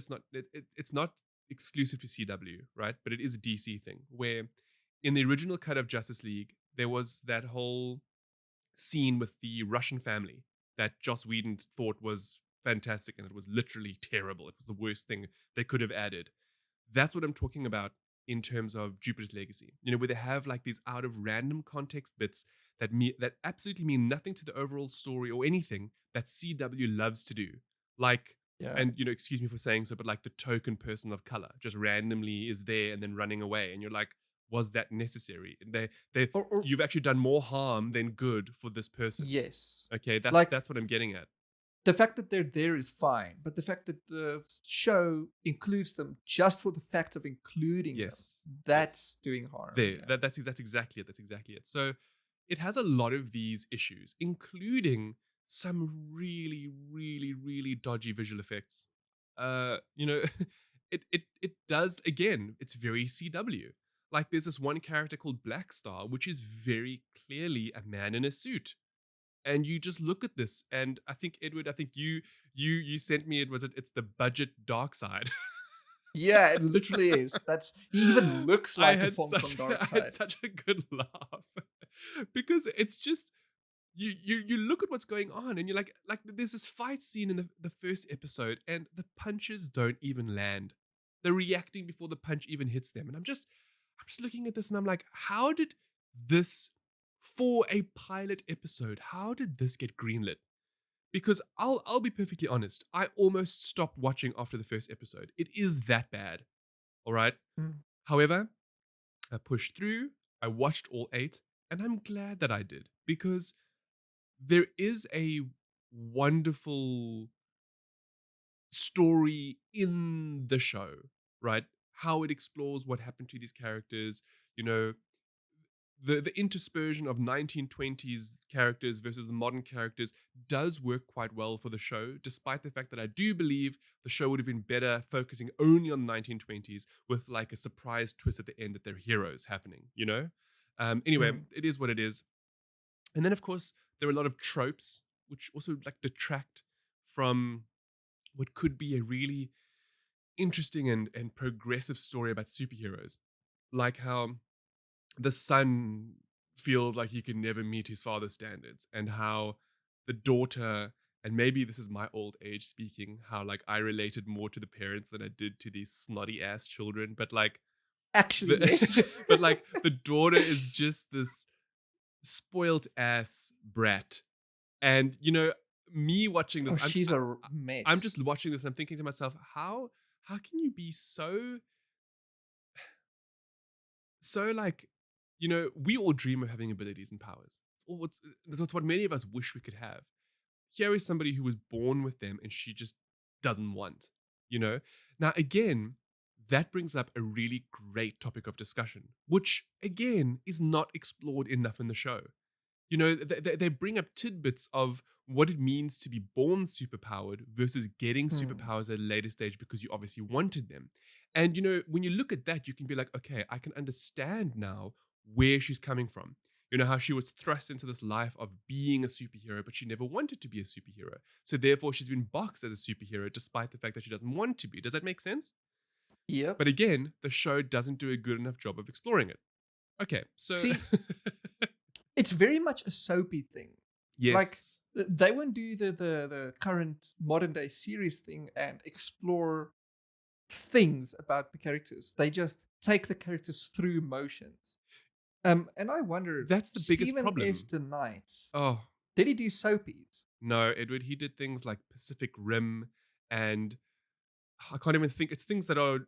it's not exclusive to CW, right? But it is a DC thing, where in the original cut of Justice League, there was that whole scene with the Russian family that Joss Whedon thought was fantastic, and it was literally terrible. It was the worst thing they could have added. That's what I'm talking about in terms of Jupiter's Legacy. Where they have like these out of random context bits that absolutely mean nothing to the overall story or anything that CW loves to do. Like, Yeah. and excuse me for saying so, but like the token person of color just randomly is there and then running away, and you're like, was that necessary? And Or you've actually done more harm than good for this person. yes. Okay, Like that's what I'm getting at. the fact that they're there is fine, but the fact that the show includes them just for the fact of including them, Yes, yes. that's doing harm. There, Yeah. that's exactly it. That's exactly it. So it has a lot of these issues, including some really, really, really dodgy visual effects. It does, again. It's very CW. Like there's this one character called Black Star, which is very clearly a man in a suit. And you just look at this, and I think Edward, I think you sent me it. It's the budget dark side. Yeah, it literally is. That's he even looks I like a had Fong from such Dark I had Side. such a good laugh because it's just you look at what's going on, and you're like there's this fight scene in the first episode, and the punches don't even land. They're reacting before the punch even hits them, and I'm just looking at this, and I'm like, how did this, for a pilot episode, how did this get greenlit? Because I'll be perfectly honest, I almost stopped watching after the first episode. It is that bad. All right. Mm. However, I pushed through, I watched all 8, and I'm glad that I did, because there is a wonderful story in the show, right? How it explores what happened to these characters, you know, the interspersion of 1920s characters versus the modern characters does work quite well for the show, despite the fact that I do believe the show would have been better focusing only on the 1920s with like a surprise twist at the end that they're heroes happening. Anyway, Mm. it is what it is. And then, of course, there are a lot of tropes which also like detract from what could be a really interesting and progressive story about superheroes. Like how the son feels like he can never meet his father's standards, and how the daughter, and maybe this is my old age speaking, how like I related more to the parents than I did to these snotty ass children, but like Actually, yes. the but like the daughter is just this spoiled ass brat. And me watching this, Oh, she's a I'm mess. just watching this and I'm thinking to myself, how can you be so like, we all dream of having abilities and powers. That's what many of us wish we could have. Here is somebody who was born with them and she just doesn't want, you know? Now, again, that brings up a really great topic of discussion, which again is not explored enough in the show. You know, they bring up tidbits of what it means to be born superpowered versus getting Hmm. superpowers at a later stage because you obviously wanted them. And, you know, when you look at that, you can be like, okay, I can understand now where she's coming from. You know, how she was thrust into this life of being a superhero, but she never wanted to be a superhero. So therefore, she's been boxed as a superhero despite the fact that she doesn't want to be. Does that make sense? Yep. But again, the show doesn't do a good enough job of exploring it. Okay, so See, it's very much a soapy thing. Like yes, they won't do the current modern day series thing and explore things about the characters. They just take the characters through motions. And I wonder, that's the biggest Stephen S. problem. the Knight, Oh, did he do soapies? no, Edward, he did things like Pacific Rim and I can't even think. It's things that are,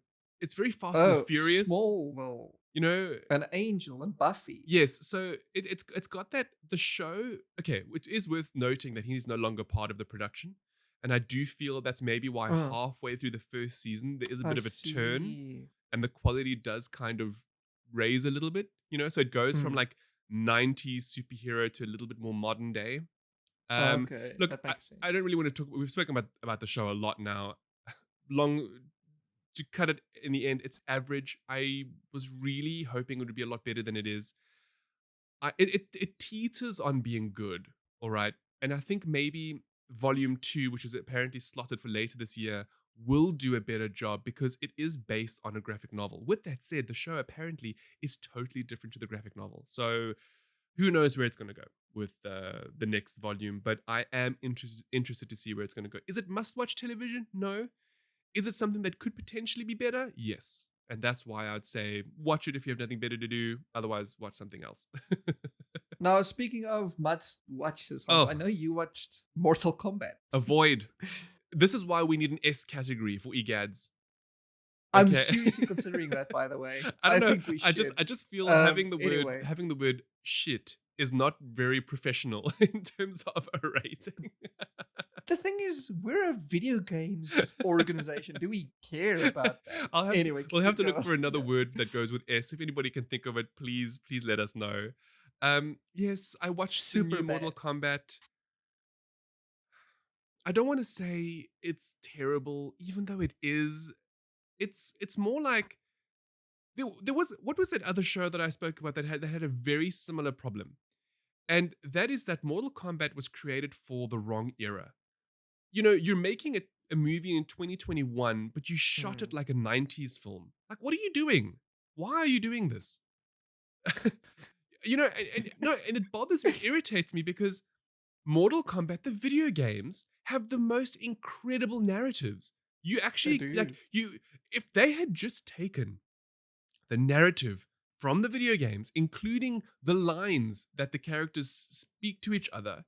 it's very Fast and the Oh, Furious, Smallville, you know? and Angel, and Buffy. Yes, so it's got that the show, okay, which is worth noting that he's no longer part of the production. And I do feel that's maybe why Uh, halfway through the first season there is a I bit of a turn see. and the quality does kind of raise a little bit, you know? So it goes from Mm, like 90s superhero to a little bit more modern day. okay, Look, that makes I don't sense. really want to talk. We've spoken about the show a lot now. Long to cut it in the end, it's average. I was really hoping it would be a lot better than it is. It teeters on being good, all right. And I think maybe Volume 2, which is apparently slotted for later this year, will do a better job because it is based on a graphic novel. With that said, the show apparently is totally different to the graphic novel. So who knows where it's going to go with the next volume, but I am interested to see where it's going to go. Is it must-watch television? No. Is it something that could potentially be better? Yes. And that's why I'd say watch it if you have nothing better to do. Otherwise, watch something else. Now, speaking of must watches, Hans, I Oh, know you watched Mortal Kombat. avoid. This is why we need an S category for EGADs. I'm Okay. seriously considering that, by the way. I don't I know. think we I just should. I just feel having Anyway, the word shit is not very professional in terms of a rating. the thing is, we're a video games organization. Do we care about that? Anyway, We'll have keep to look going. for another Yeah. word that goes with S. If anybody can think of it, please let us know. Yes, I watched the Super new Mortal bad. Kombat. I don't want to say it's terrible, even though it is. It's more like there was, what was that other show that I spoke about that had a very similar problem, and that is that Mortal Kombat was created for the wrong era. You know, you're making a movie in 2021, but you shot it Hmm. like a 90s film. Like, what are you doing? Why are you doing this? You know, no, and it bothers me, it irritates me because Mortal Kombat, the video games, have the most incredible narratives. You They actually, like, do. if they had just taken the narrative from the video games, including the lines that the characters speak to each other,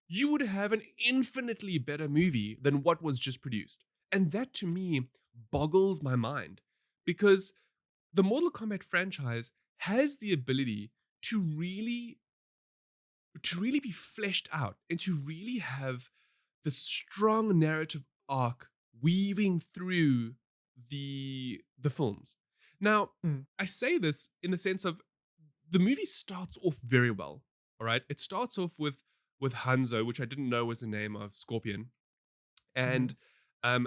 you would have an infinitely better movie than what was just produced. And that to me boggles my mind because the Mortal Kombat franchise has the ability to really be fleshed out and to really have the strong narrative arc weaving through the films. Now, Hmm. I say this in the sense of the movie starts off very well. All right, it starts off with Hanzo, which I didn't know was the name of Scorpion, Hmm. and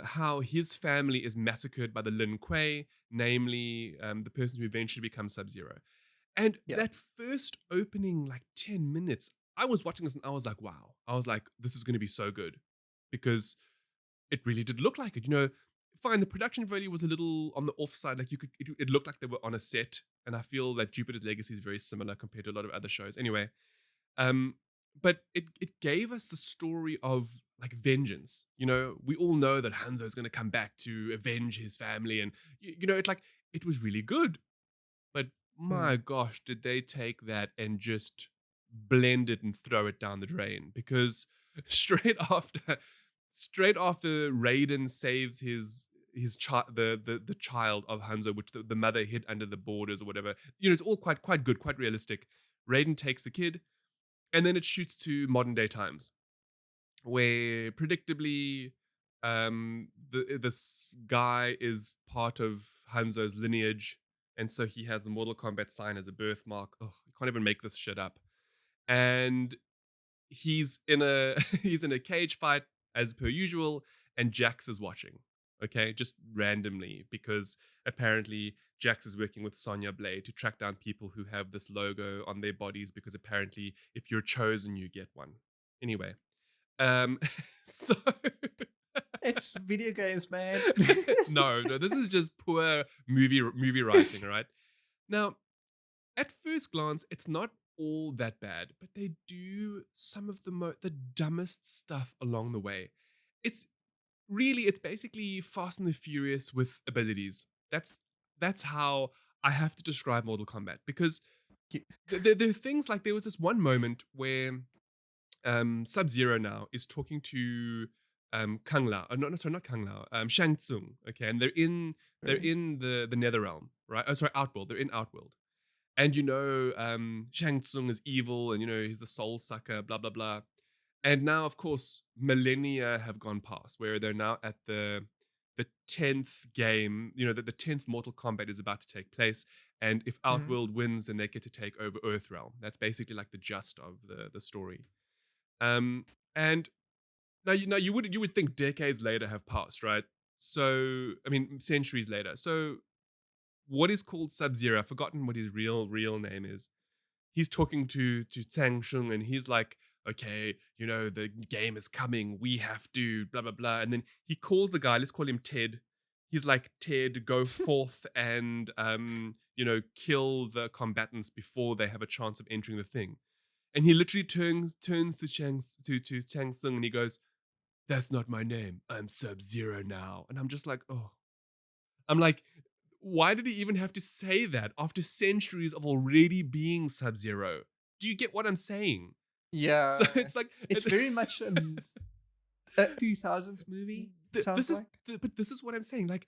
how his family is massacred by the Lin Kuei, namely the person who eventually becomes Sub Zero. And Yeah. that first opening, like 10 minutes, I was watching this and I was like, wow. I was like, this is going to be so good because it really did look like it. You know, fine, the production value was a little on the offside. Like, it looked like they were on a set. And I feel that Jupiter's Legacy is very similar compared to a lot of other shows. Anyway, um, but it gave us the story of like vengeance. You know, we all know that Hanzo is going to come back to avenge his family. And, you know, it was really good. But Hmm. my gosh, did they take that and just blend it and throw it down the drain? Because straight after, straight after Raiden saves his child, the child of Hanzo, which the mother hid under the borders or whatever. You know, it's all quite good, quite realistic. Raiden takes the kid, and then it shoots to modern day times where predictably this guy is part of Hanzo's lineage, and so he has the Mortal Kombat sign as a birthmark. Oh, you can't even make this shit up. and he's in a he's in a cage fight as per usual, and Jax is watching. Okay, just randomly because apparently Jax is working with Sonya Blade to track down people who have this logo on their bodies because apparently if you're chosen you get one. Anyway, um, so It's video games, man. no, this is just poor movie writing, all right? Now, at first glance, it's not all that bad, but they do some of the dumbest stuff along the way. It's it's basically Fast and the Furious with abilities. That's how I have to describe Mortal Kombat because Ye- there are things like there was this one moment where Sub-Zero now is talking to Kang Lao. No, sorry, not Kang Lao. Shang Tsung. Okay, and they're Right. in the Nether Realm, right? Oh, sorry, Outworld. They're in Outworld. And Shang Tsung is evil, and he's the soul sucker, blah blah blah. And now, of course, millennia have gone past, where they're now at the 10th game. That the 10th Mortal Kombat is about to take place, and if Mhm. Outworld wins, then they get to take over Earthrealm. That's basically like the gist of the story. Um, and now you would think decades later have passed, right? So I mean, centuries later. So what is called Sub-Zero? I've forgotten what his real name is. He's talking to Tsang Shung, and he's like, okay, the game is coming. We have to blah blah blah. And then he calls the guy. Let's call him Ted. He's like, Ted, go forth and kill the combatants before they have a chance of entering the thing. And he literally turns to Chang Tsung, and he goes, "That's not my name. I'm Sub-Zero now." And I'm just like, oh. I'm like, why did he even have to say that after centuries of already being Sub-Zero? Do you get what I'm saying? So Yeah. it's like It's very much a 2000s movie, it sounds like. but this is what I'm saying. Like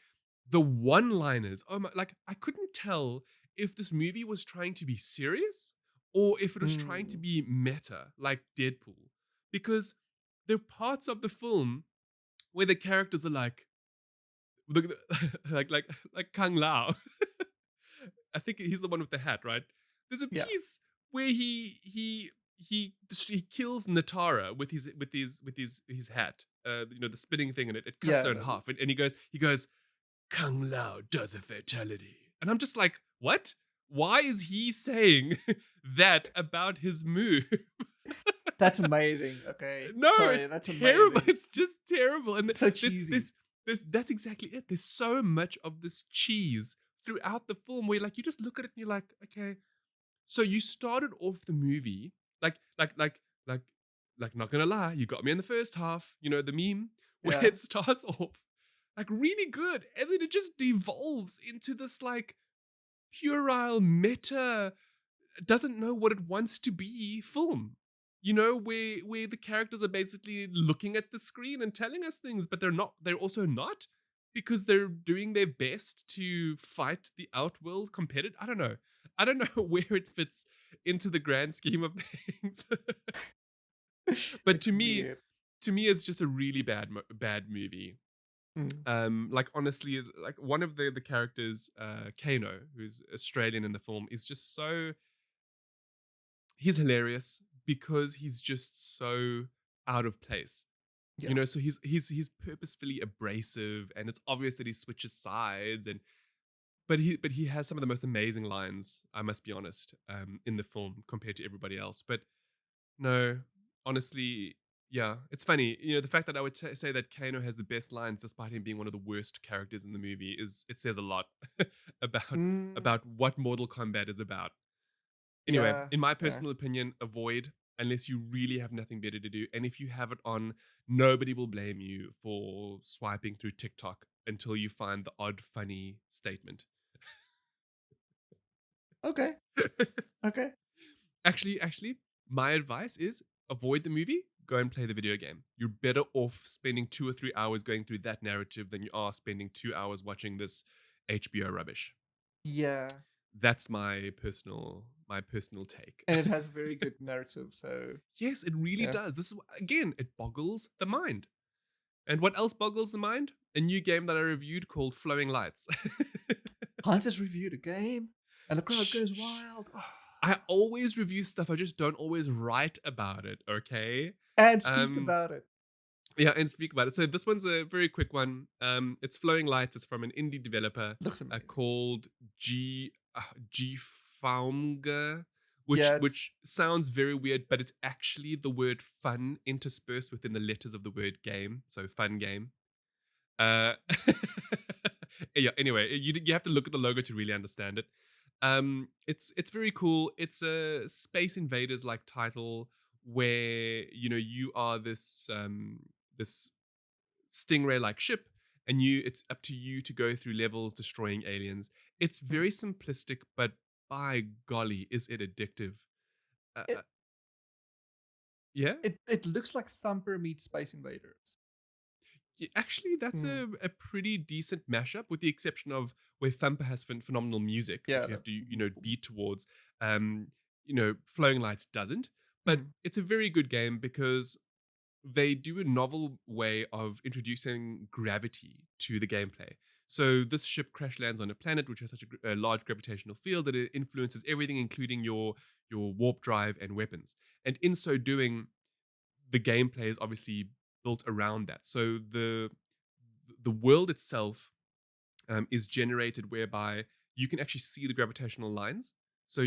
the one-liners. Oh my! Like I couldn't tell if this movie was trying to be serious or if it was trying to Mm. be meta, like Deadpool, because there are parts of the film where the characters are like, like Kang Lao. I think he's the one with the hat, right? There's a Yeah. piece where he kills Natara with his hat. The spinning thing, and it cuts Yeah. her in half. And he goes, Kung Lao does a fatality. And I'm just like, what? Why is he saying that about his move? That's amazing. Okay. No, Sorry, it's that's terrible. amazing. It's just terrible. And So this cheesy. this this that's exactly it. There's so much of this cheese throughout the film where like you just look at it and you're like, okay, so you started off the movie like like not gonna lie, you got me in the first half, the meme where Yeah. it starts off like really good and then it just devolves into this like puerile meta doesn't know what it wants to be film. Where the characters are basically looking at the screen and telling us things, but they're also not because they're doing their best to fight the outworld competitor. I don't know where it fits into the grand scheme of things. But It's weird. to me it's just a really bad movie. Mm. Like honestly, like one of the characters, Kano, who's Australian in the film, is just so he's hilarious because he's just so out of place. Yeah. So he's purposefully abrasive, and it's obvious that he switches sides, and but he has some of the most amazing lines. I must be honest, in the film compared to everybody else. But no, honestly, yeah, it's funny. The fact that I would say that Kano has the best lines, despite him being one of the worst characters in the movie, it says a lot about Mm. about what Mortal Kombat is about. Anyway, Yeah. in my Yeah. personal opinion, avoid unless you really have nothing better to do. And if you have it on, nobody will blame you for swiping through TikTok until you find the odd, funny statement. Okay. Okay. Actually, my advice is avoid the movie, go and play the video game. You're better off spending 2 or 3 hours going through that narrative than you are spending 2 hours watching this HBO rubbish. Yeah. That's my personal take. And it has very good narrative, so Yes, it really yeah. does. This is again, it boggles the mind. And what else boggles the mind? A new game that I reviewed called Flowing Lights. Hans has reviewed a game, and the crowd Shh, goes shh. wild. Oh. I always review stuff. I just don't always write about it. Okay. And speak Um, about it. yeah, and speak about it. So this one's a very quick one. It's Flowing Lights. It's from an indie developer Looks amazing. called G Faunger, Yeah, which sounds very weird, but it's actually the word fun interspersed within the letters of the word game. So fun game. Uh, yeah. Anyway, you have to look at the logo to really understand it. It's very cool. It's a Space Invaders like title where you are this stingray like ship, and it's up to you to go through levels destroying aliens. It's mm. very simplistic, but by golly, is it addictive? Uh, uh, it, yeah. it looks like Thumper meets Space Invaders. Actually, that's Mm. a pretty decent mashup, with the exception of where Thumper has phenomenal music Yeah. that you have to beat towards. Flowing Lights doesn't, but Mm. it's a very good game because they do a novel way of introducing gravity to the gameplay. So this ship crash lands on a planet which has such a large gravitational field that it influences everything, including your warp drive and weapons. And in so doing, the gameplay is obviously built around that. So the world itself is generated whereby you can actually see the gravitational lines. So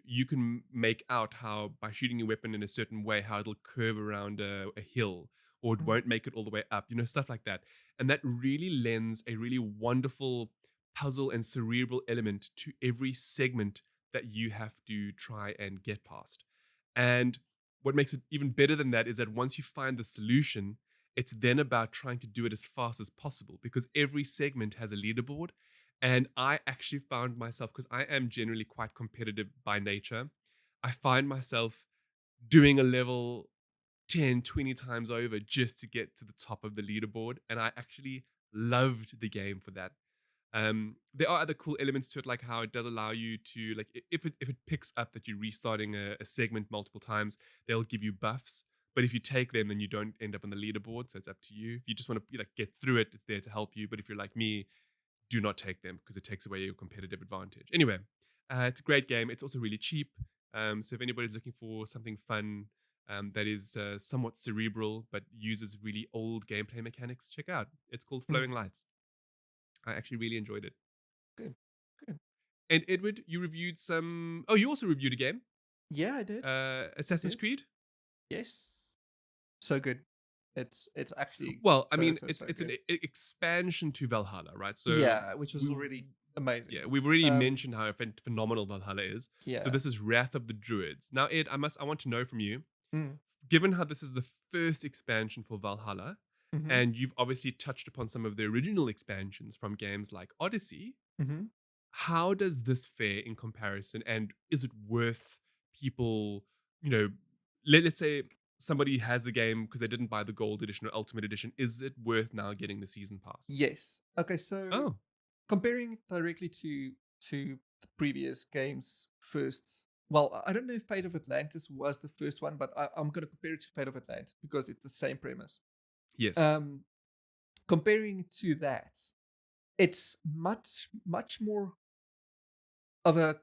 you can make out how, by shooting your weapon in a certain way, how it'll curve around a hill, or it Mm. won't make it all the way up, stuff like that. And that really lends a really wonderful puzzle and cerebral element to every segment that you have to try and get past. And what makes it even better than that is that once you find the solution, it's then about trying to do it as fast as possible, because every segment has a leaderboard. And I actually found myself, because I am generally quite competitive by nature, I find myself doing a level 10, 20 times over just to get to the top of the leaderboard. And I actually loved the game for that. There are other cool elements to it, like how it does allow you to, like, if it picks up that you're restarting a segment multiple times, they'll give you buffs. But if you take them, then you don't end up on the leaderboard, so it's up to you. If you just want to get through it, it's there to help you. But if you're like me, do not take them, because it takes away your competitive advantage. Anyway, it's a great game. It's also really cheap. So if anybody's looking for something fun that is somewhat cerebral but uses really old gameplay mechanics, check out. It's called Mm. Flowing Lights. I actually really enjoyed it. Good. Good. And Edward, you reviewed some. Oh, you also reviewed a game, Yeah, I did. Assassin's Creed. Yes. So good. It's actually Well, I so mean, so it's so it's an good. expansion to Valhalla, right? So Yeah, which was we, already amazing. yeah, we've already Um, mentioned how phenomenal Valhalla is. So yeah. this is Wrath of the Druids. Now, Ed, I want to know from you, Mm. given how this is the first expansion for Valhalla, Mm-hmm. and you've obviously touched upon some of the original expansions from games like Odyssey, Mm-hmm. how does this fare in comparison, and is it worth people, you know let's say somebody has the game because they didn't buy the gold edition or ultimate edition, is it worth now getting the season pass? Yes. Okay, so Oh, comparing it directly to the previous games first. Well, I don't know if Fate of Atlantis was the first one, but I'm going to compare it to Fate of Atlantis because it's the same premise. yes. Um, comparing to that, it's much more of a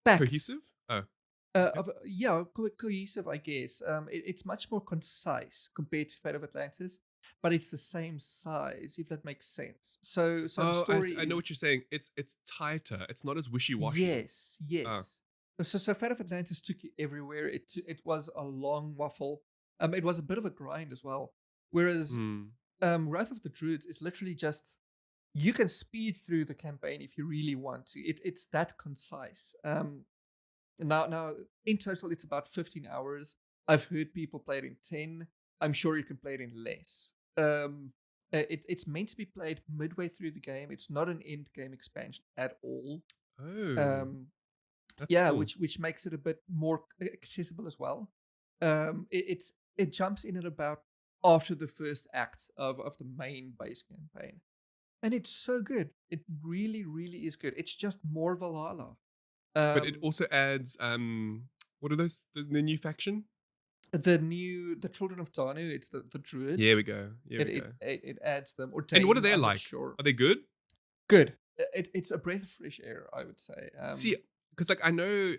packed Cohesive. Oh, okay. cohesive, I guess. It's much more concise compared to Fate of Atlantis, but it's the same size, if that makes sense. So the Oh, story I know what is you're saying. It's tighter. It's not as wishy-washy. yes, Oh. yes. So Fate of Atlantis took you everywhere. It was a long waffle. It was a bit of a grind as well. Whereas Hmm. Wrath of the Druids is literally just you can speed through the campaign if you really want to. It's that concise. Now, in total, it's about 15 hours. I've heard people play it in 10. I'm sure you can play it in less. It's meant to be played midway through the game. It's not an end game expansion at all. Oh, Um, that's yeah, cool. which makes it a bit more accessible as well. It jumps in at about after the first act of the main base campaign, and it's so good. It really, really is good. It's just more Valhalla. But it Um, also adds what are those? The new faction? the Children of Danu, it's the Here we druids. go. Here It we it go. it, it adds them or And what are Dane. they I'm not like? sure. Are they good? Good. it's a breath of fresh air, I would say. See, because like I know,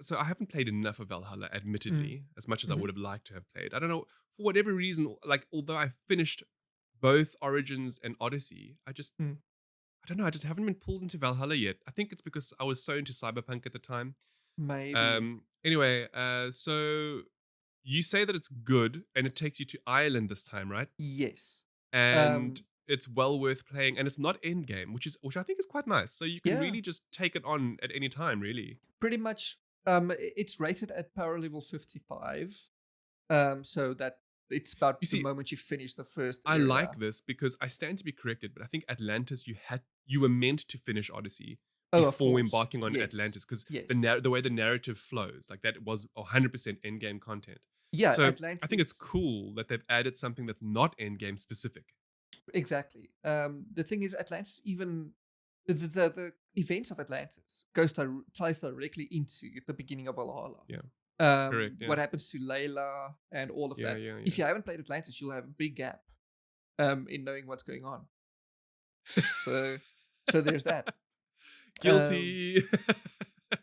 so I haven't played enough of Valhalla, Mm, admittedly, as much as I mhm, would have liked to have played. I don't know, for whatever reason, like although I finished both Origins and Odyssey, mm, I don't know, I just haven't been pulled into Valhalla yet. I think it's because I was so into Cyberpunk at the time. maybe. Anyway, so you say that it's good and it takes you to Ireland this time, right? Yes. And Um, it's well worth playing, and it's not end game, which I think is quite nice. So you can yeah, really just take it on at any time, really. pretty much. It's rated at power level 55. So that it's about You the see, moment you finish the first I area. like this because I stand to be corrected, but I think Atlantis you were meant to finish Odyssey Oh, of before course. embarking on Yes. Atlantis because Yes. the way the narrative flows, like that was 100% end game content. Yeah, So I think it's Atlantis. cool that they've added something that's not end game specific. Exactly. The thing is, Atlantis even the events of Atlantis ties directly into the beginning of Valhalla. Yeah, correct. Yeah, What happens to Layla and all of yeah, that. yeah, If you haven't played Atlantis, you'll have a big gap in knowing what's going on. yeah. So so there's that. Um, Guilty.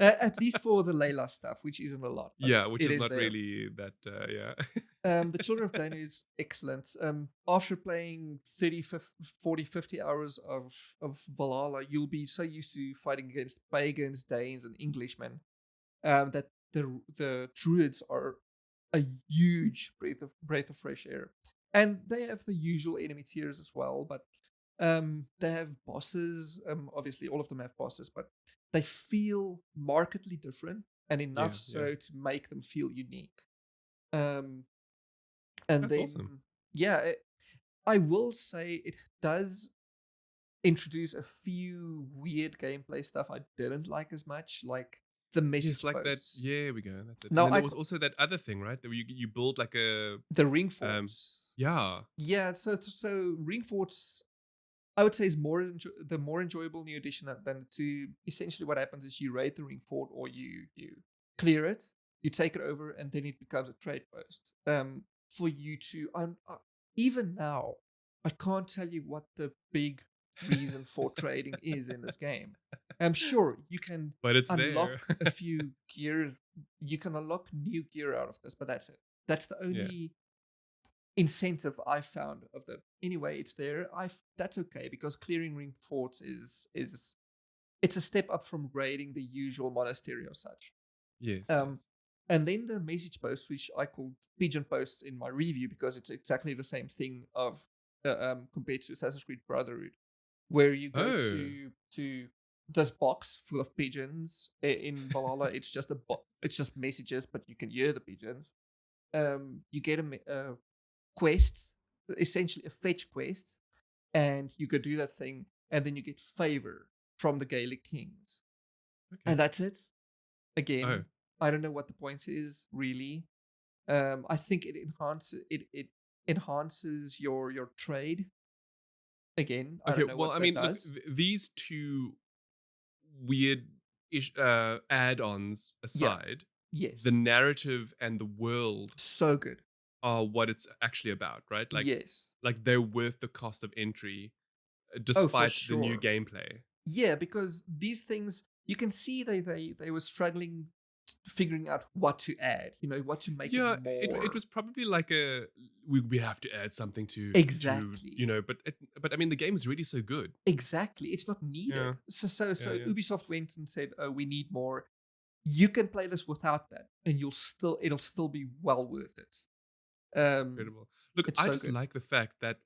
at least for the Layla stuff, which isn't a lot, but Yeah, which it is is not there. really that. Yeah. The Children of Dana is excellent. After playing 30, 50, 40, 50 hours of Valhalla, you'll be so used to fighting against pagans, Danes, and Englishmen that the Druids are a huge breath of fresh air. And they have the usual enemy tiers as well, but they have bosses. Obviously, all of them have bosses, but they feel markedly different and enough Yeah, yeah. so to make them feel unique. Um, and That's awesome. then, yeah, I will say it does introduce a few weird gameplay stuff I didn't like as much, like the Yes, message like that. posts. Yeah, we go. That's it. And Now, then there was also that other thing, right? That you build like a the ring um forts. yeah. Yeah, so ring forts, I would say, is the more enjoyable new addition than the two. Essentially, what happens is you raid the ring fort, or you clear it, you take it over, and then it becomes a trade post. For you to even now, I can't tell you what the big reason for trading is in this game. I'm sure you can But it's there. unlock a few gear. You can unlock new gear out of this, but that's it. That's the Yeah. only incentive I found of the anyway. It's there. That's okay because clearing ring forts is it's a step up from raiding the usual monastery or such. Yes, yes. Um, and then the message posts, which I called pigeon posts in my review because it's exactly the same thing of compared to Assassin's Creed Brotherhood, where you go Oh. to this box full of pigeons in Valhalla. It's just it's just messages, but you can hear the pigeons. You get a quest, essentially a fetch quest, and you could do that thing, and then you get favor from the Gaelic kings, Okay. and that's it. Oh. Again, I don't know what the point is really. I think it enhances your trade. Again, I Okay, don't know well, what I that mean, look, does. these two weird add-ons Yeah. aside, the Yes. narrative and the world So good. are what it's actually about, right? Yes. Like they're worth the cost of entry Oh, for despite the new sure. gameplay. Yeah, because these things you can see they were struggling figuring out what to add, what to make it Yeah, it more was probably like we have to add something to exactly. but I mean the game is really so good. Exactly. It's not Yeah, needed. So yeah. Ubisoft went and said, "Oh, we need more." You can play this without that, and it'll still be well worth it. Incredible. Look, It's I so just good. like the fact that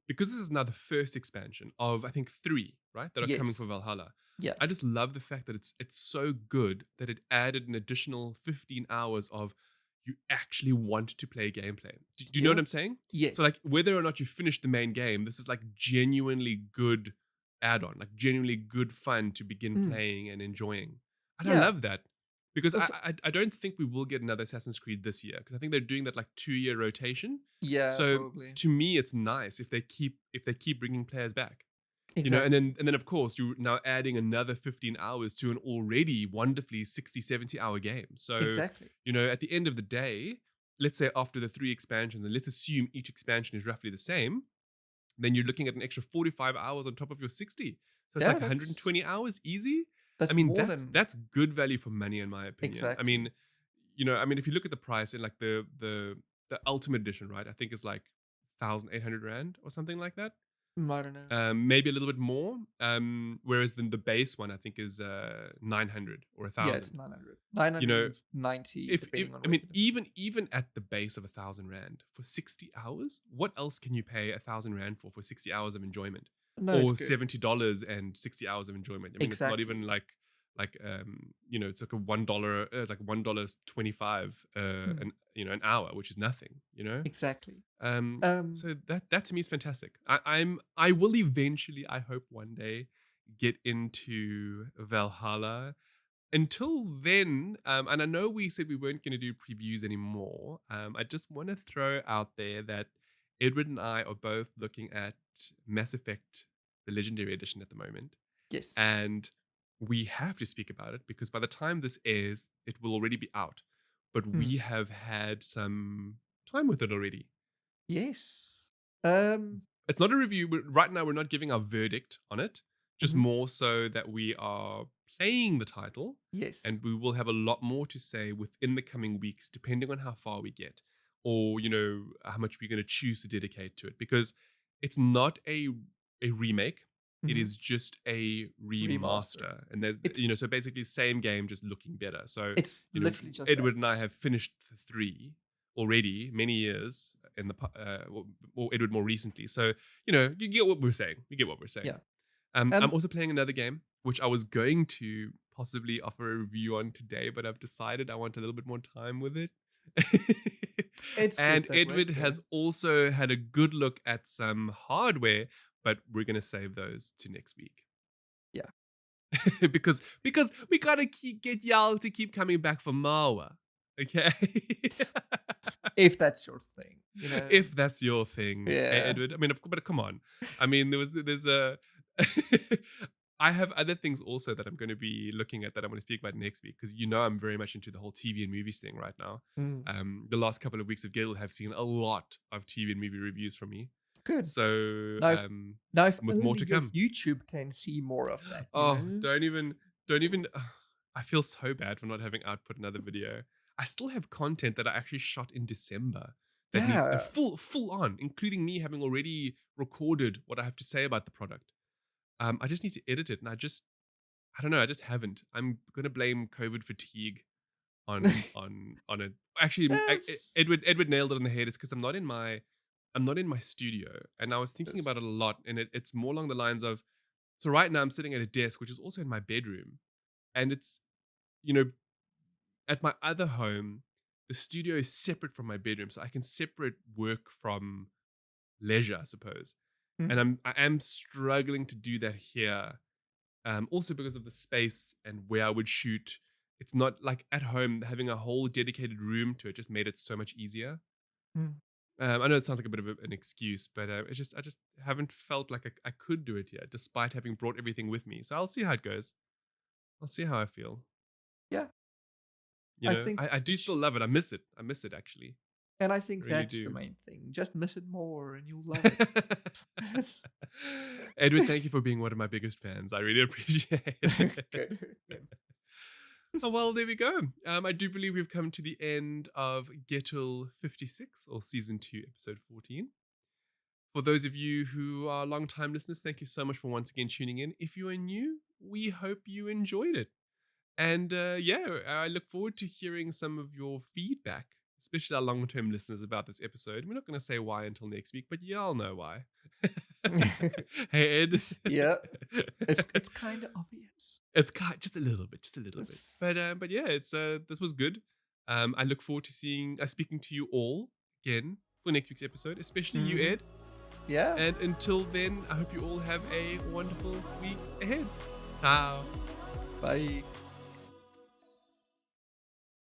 because this is now the first expansion of I think 3, right, that are coming for Yes. Valhalla. Yeah. I just love the fact that it's so good that it added an additional 15 hours of you actually want to play gameplay. Do you know what Yeah. I'm saying? So Yes. like whether or not you finish the main game, this is like genuinely good add-on, like genuinely good fun to begin Mm. playing and enjoying. And I Yeah. love that. Because Also, I don't think we will get another Assassin's Creed this year because I think they're doing that like 2-year rotation. yeah, So probably. to me, it's nice if they keep bringing players back, and Exactly. then of course you're now adding another 15 hours to an already wonderfully 60-70 hour game. So Exactly. at the end of the day, let's say after the 3 expansions, and let's assume each expansion is roughly the same, then you're looking at an extra 45 hours on top of your 60. So it's Yeah, like 120 hours easy. I that's mean, more than that's good value for money in my opinion. I exactly. mean, if you look at the price in like the ultimate edition, right? I think it's like 1,800 rand or something like that. I don't know. Maybe a little bit more. Whereas then the base one I think is 900 or a Yeah, it's thousand. 900. You know, 990 if depending on I where you mean get it. even at the base of 1,000 rand for 60 hours, what else can you pay 1,000 rand for 60 hours of enjoyment, No, it's or good. $70 and 60 hours of enjoyment? I mean, it's not even Exactly. it's like a $1, it's like $1.25 Mm, an hour, which is nothing. exactly. Um, Um, so that to me is fantastic. I will eventually, I hope one day, get into Valhalla. Until then, and I know we said we weren't going to do previews anymore. I just want to throw out there that Edward and I are both looking at Mass Effect, the Legendary Edition at the moment, yes. and we have to speak about it because by the time this airs, it will already be out. But Mm, we have had some time with it already. yes. Um, It's not a review. Right now, we're not giving our verdict on it, just mhm, more so that we are playing the title, and yes. we will have a lot more to say within the coming weeks, depending on how far we get, or how much we're going to choose to dedicate to it, because it's not a remake. It Mhm. is just a Remaster. remaster, and there's It's so basically same game, just looking better. So it's literally just that. Edward and I have finished the 3 already many years in the or Edward more recently. So you get what we're saying. You get what we're saying. Yeah. I'm Um, also playing another game which I was going to possibly offer a review on today, but I've decided I want a little bit more time with it. it's good And that way. Edward Yeah. has also had a good look at some hardware, but we're gonna save those to next week. Yeah. because we gotta get y'all to keep coming back for more. Okay. If that's your thing. If that's your thing, Yeah. Edward. I mean, but come on. I mean, there's a. I have other things also that I'm going to be looking at that I'm going to speak about next week because I'm very much into the whole TV and movies thing right now. Mm, The last couple of weeks of Guild have seen a lot of TV and movie reviews from me. good. So Now, if now if with more only to your come. YouTube can see more of that, you Oh, know? don't even. I feel so bad for not having output another video. I still have content that I actually shot in December that needs a Yeah. full on, including me having already recorded what I have to say about the product. I just need to edit it, and I don't know, I just haven't. I'm gonna blame COVID fatigue on it. Actually, That's Edward nailed it on the head. It's because I'm not in my studio, and I was thinking yes. about it a lot, and it's more along the lines of, so right now I'm sitting at a desk, which is also in my bedroom, and it's you know at my other home, the studio is separate from my bedroom, so I can separate work from leisure, I suppose. Mm, And I am struggling to do that here. Also because of the space and where I would shoot. It's not like at home having a whole dedicated room to it just made it so much easier. mm. I know it sounds like a bit of an excuse, but I just haven't felt like I could do it yet, despite having brought everything with me. So I'll see how it goes. I'll see how I feel. Yeah. You I know, think I do it sh- still love it. I miss it. I miss it actually. and I I think really that's the do. main thing. Just miss it more and you'll love it. That's Edward, thank you for being one of my biggest fans. I really appreciate it. good. Good. Oh, well, there we go. I do believe we've come to the end of Gettle 56 or season 2, episode 14. For those of you who are long-time listeners, thank you so much for once again tuning in. If you are new, we hope you enjoyed it. And yeah, I look forward to hearing some of your feedback, especially our long term listeners about this episode. We're not going to say why until next week, but y'all know why. Hey, Ed. Yeah. It's kind of obvious. It's just a little bit, just a little bit. It's, But yeah, it's this was good. I look forward to speaking to you all again for next week's episode, especially you, mhm. Ed. Yeah. And until then, I hope you all have a wonderful week ahead. Ciao. Bye.